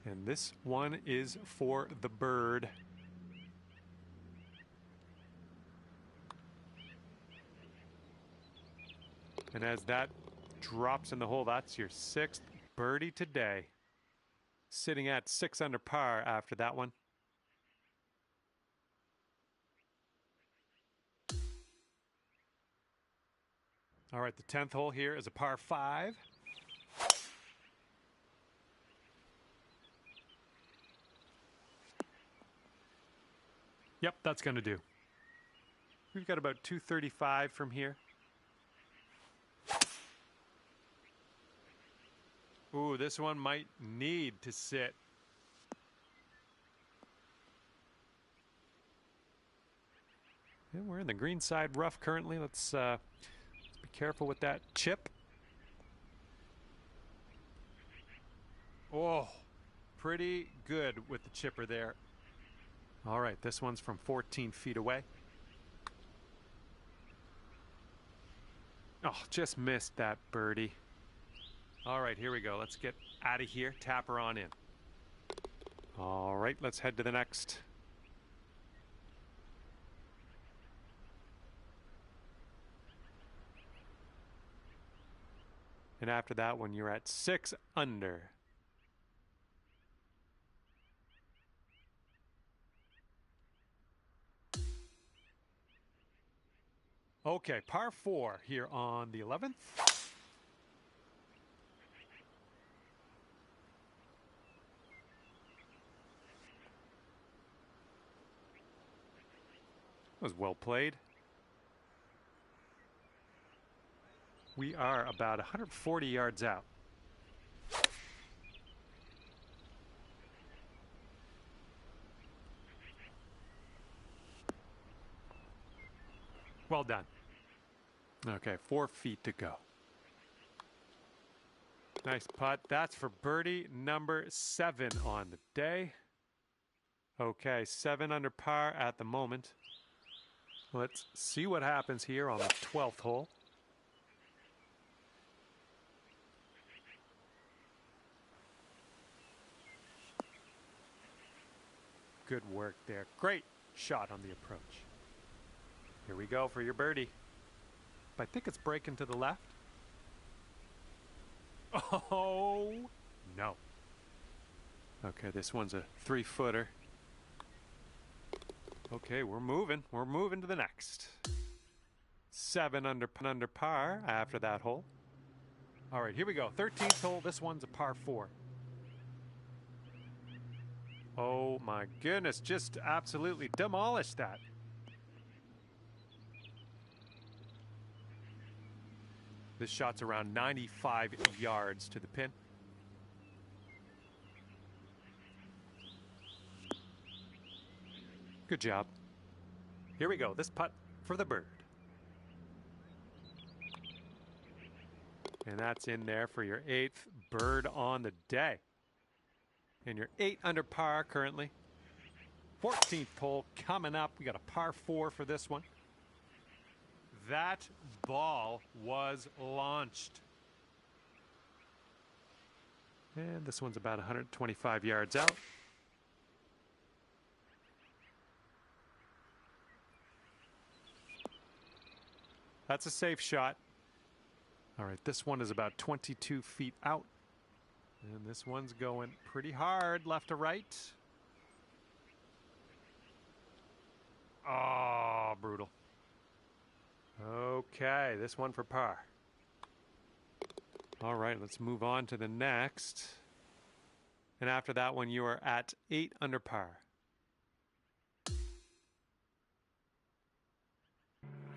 And this one is for the bird. And as that drops in the hole, that's your 6th birdie today. Sitting at 6 under par after that one. All right, the 10th hole here is a par 5. Yep, that's going to do. We've got about 235 from here. Ooh, this one might need to sit. And we're in the green side rough currently. Let's be careful with that chip. Oh, pretty good with the chipper there. All right, this one's from 14 feet away. Oh, just missed that birdie. All right, here we go. Let's get out of here. Tap her on in. All right, let's head to the next. And after that one, you're at 6 under. Okay, par 4 here on the 11th. Was well played. We are about 140 yards out. Well done. Okay, 4 feet to go. Nice putt. That's for birdie number 7 on the day. Okay, 7 under par at the moment. Let's see what happens here on the 12th hole. Good work there. Great shot on the approach. Here we go for your birdie. I think it's breaking to the left. Oh, no. Okay, this one's a 3-footer. Okay, we're moving. We're moving to the next. 7 under par after that hole. All right, here we go. 13th hole. This one's a par 4. Oh my goodness, just absolutely demolished that. This shot's around 95 yards to the pin. Good job. Here we go. This putt for the bird. And that's in there for your 8th bird on the day. And you're 8 under par currently. 14th hole coming up. We got a par 4 for this one. That ball was launched. And this one's about 125 yards out. That's a safe shot. All right, this one is about 22 feet out. And this one's going pretty hard left to right. Oh, brutal. Okay, this one for par. All right, let's move on to the next. And after that one, you are at 8 under par.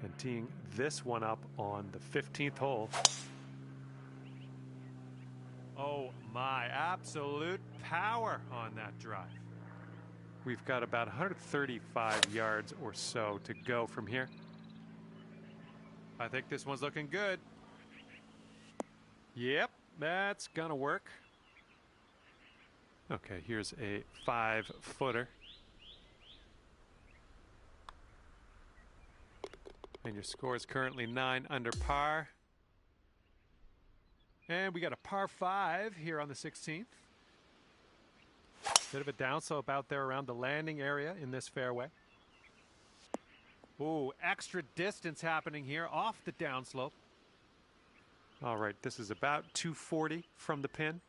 And teeing this one up on the 15th hole. Oh my, absolute power on that drive. We've got about 135 yards or so to go from here. I think this one's looking good. Yep, that's gonna work. Okay, here's a 5-footer. And your score is currently 9 under par. And we got a par 5 here on the 16th. Bit of a downslope out there around the landing area in this fairway. Ooh, extra distance happening here off the downslope. All right, this is about 240 from the pin.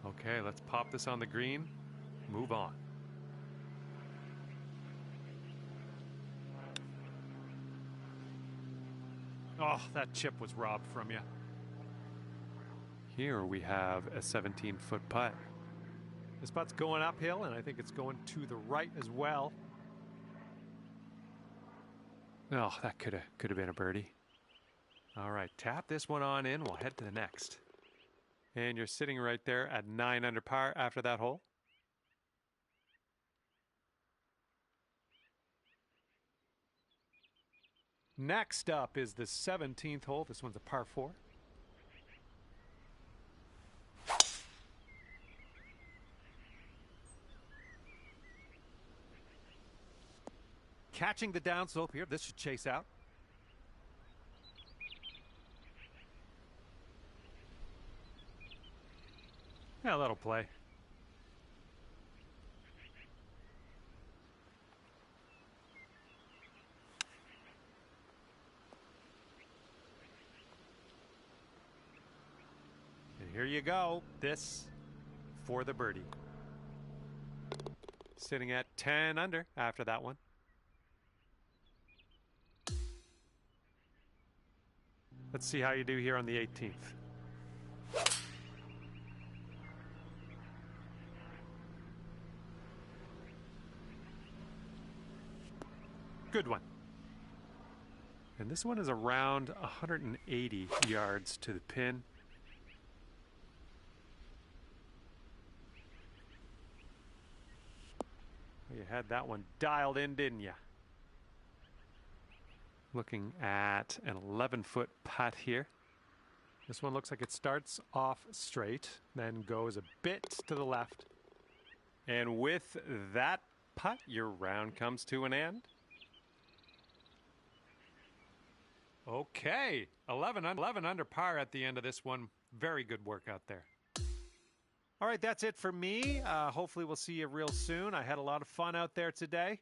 Okay, let's pop this on the green. Move on. Oh, that chip was robbed from you. Here we have a 17-foot putt. This putt's going uphill, and I think it's going to the right as well. Oh, that could have been a birdie. All right, tap this one on in. We'll head to the next. And you're sitting right there at 9 under par after that hole. Next up is the 17th hole. This one's a par 4. Catching the downslope here. This should chase out. Yeah, that'll play. And here you go. This for the birdie. Sitting at 10 under after that one. Let's see how you do here on the 18th. Good one. And this one is around 180 yards to the pin. You had that one dialed in, didn't you? Looking at an 11-foot putt here. This one looks like it starts off straight, then goes a bit to the left. And with that putt, your round comes to an end. Okay, 11 under par at the end of this one. Very good work out there. All right, that's it for me. Hopefully we'll see you real soon. I had a lot of fun out there today.